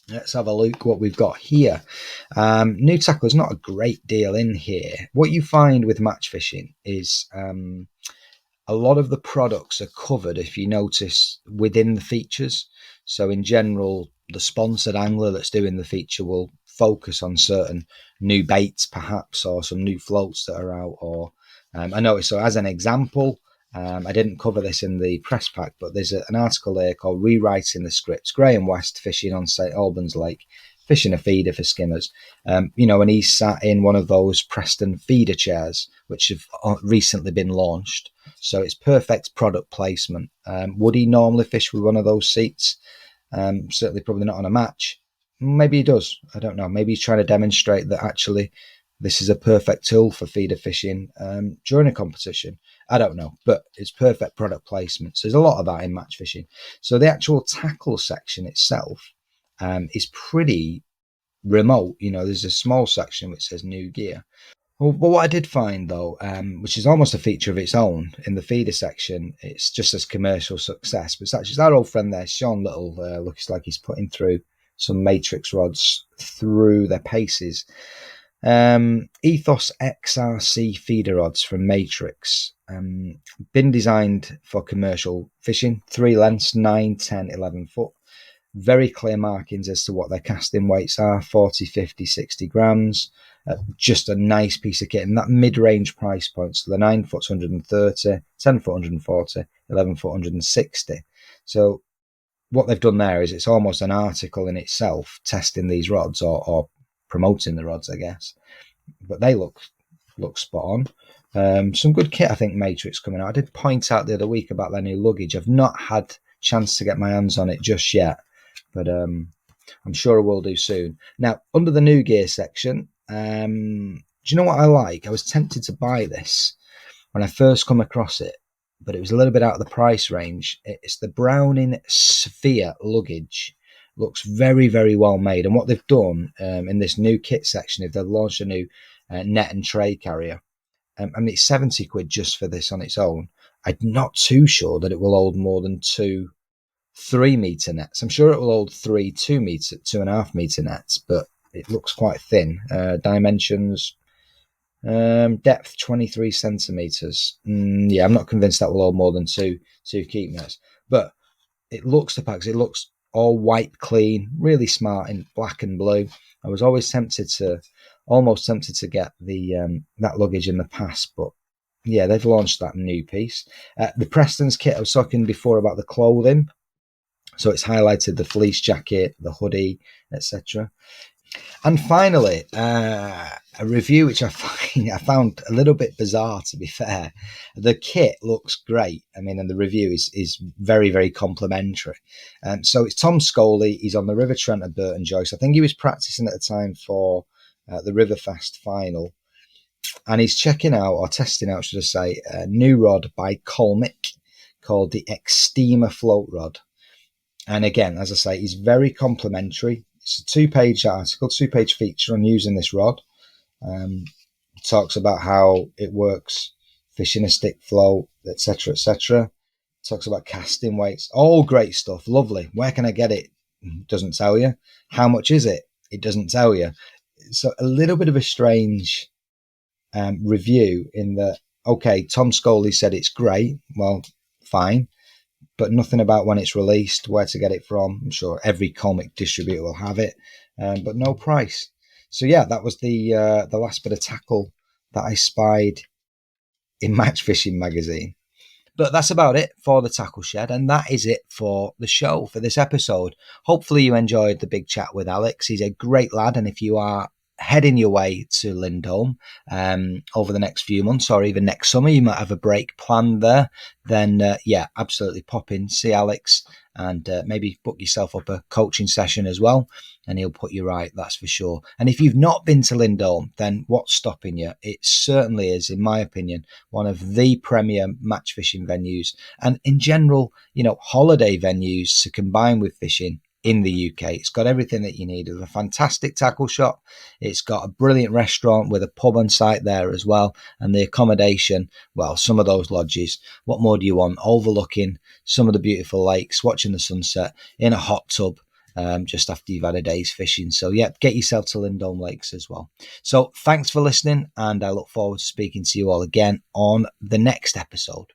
Let's have a look what we've got here. New tackle, there's not a great deal in here. What you find with match fishing is a lot of the products are covered, if you notice, within the features. So in general, the sponsored angler that's doing the feature will focus on certain new baits perhaps, or some new floats that are out, or I noticed. So as an example, I didn't cover this in the press pack, but there's an article there called Rewriting the Scripts, Graham West fishing on St Albans Lake, fishing a feeder for skimmers, and he sat in one of those Preston feeder chairs which have recently been launched, so it's perfect product placement. Would he normally fish with one of those seats? Certainly probably not on a match. Maybe he does, I don't know. Maybe he's trying to demonstrate that actually this is a perfect tool for feeder fishing during a competition. I don't know, but it's perfect product placement. So there's a lot of that in match fishing. So the actual tackle section itself is pretty remote. There's a small section which says new gear. But what I did find though, which is almost a feature of its own in the feeder section, it's just as commercial success, but it's actually our old friend there, Sean Little, looks like he's putting through some matrix rods through their paces. Ethos XRC feeder rods from Matrix, been designed for commercial fishing, 3 lengths, 9, 10, 11 foot. very clear markings as to what their casting weights are, 40, 50, 60 grams. Just a nice piece of kit. And that mid-range price point, so the 9 foot's 130, 10 foot 140, 11 foot 160. So what they've done there is it's almost an article in itself, testing these rods or promoting the rods, I guess. But they look spot on. Some good kit, I think, Matrix coming out. I did point out the other week about their new luggage. I've not had chance to get my hands on it just yet, but I'm sure I will do soon. Now, under the new gear section, do you know what I like? I was tempted to buy this when I first come across it, but it was a little bit out of the price range. It's the Browning Sphere luggage. Looks very, very well made. And what they've done in this new kit section, if they've launched a new net and tray carrier, I mean, it's 70 quid just for this on its own. I'm not too sure that it will hold more than 2 3-meter nets. I'm sure it will hold 3 2.5 meter nets, but it looks quite thin. Dimensions, depth 23 centimeters. Yeah, I'm not convinced that will hold more than two keep nets, but it looks the packs. It looks all white, clean, really smart in black and blue. I was almost almost tempted to get the that luggage in the past, but yeah, they've launched that new piece. The Preston's kit, I was talking before about the clothing. So it's highlighted the fleece jacket, the hoodie, etc. And finally, a review which I found a little bit bizarre, to be fair. The kit looks great. I mean, and the review is very, very complimentary. So it's Tom Scully. He's on the River Trent at Burton Joyce. I think he was practicing at the time for the Riverfest final. And he's checking out, or testing out, should I say, a new rod by Colmick called the Extema Float Rod. And again, as I say, he's very complimentary. It's a 2-page article, 2-page feature on using this rod. Talks about how it works, fishing a stick float, etc., etc. Talks about casting weights, all great stuff, lovely. Where can I get it? Doesn't tell you. How much is it? It doesn't tell you. So a little bit of a strange review in that, okay, Tom Scully said it's great. Well, fine. But nothing about when it's released, where to get it from. I'm sure every comic distributor will have it, but no price. So yeah, that was the last bit of tackle that I spied in Matchfishing magazine. But that's about it for the tackle shed, and that is it for the show for this episode. Hopefully you enjoyed the big chat with Alex. He's a great lad, and if you are heading your way to Lindholme over the next few months, or even next summer, you might have a break planned there, then yeah, absolutely pop in, see Alex, and maybe book yourself up a coaching session as well, and he'll put you right, that's for sure. And if you've not been to Lindholme, then what's stopping you? It certainly is, in my opinion, one of the premier match fishing venues, and in general, holiday venues to combine with fishing in the UK. It's got everything that you need. It's a fantastic tackle shop. It's got a brilliant restaurant with a pub on site there as well. And the accommodation, well, some of those lodges, what more do you want? Overlooking some of the beautiful lakes, watching the sunset in a hot tub just after you've had a day's fishing. So yeah, get yourself to Lindholme Lakes as well. So thanks for listening, and I look forward to speaking to you all again on the next episode.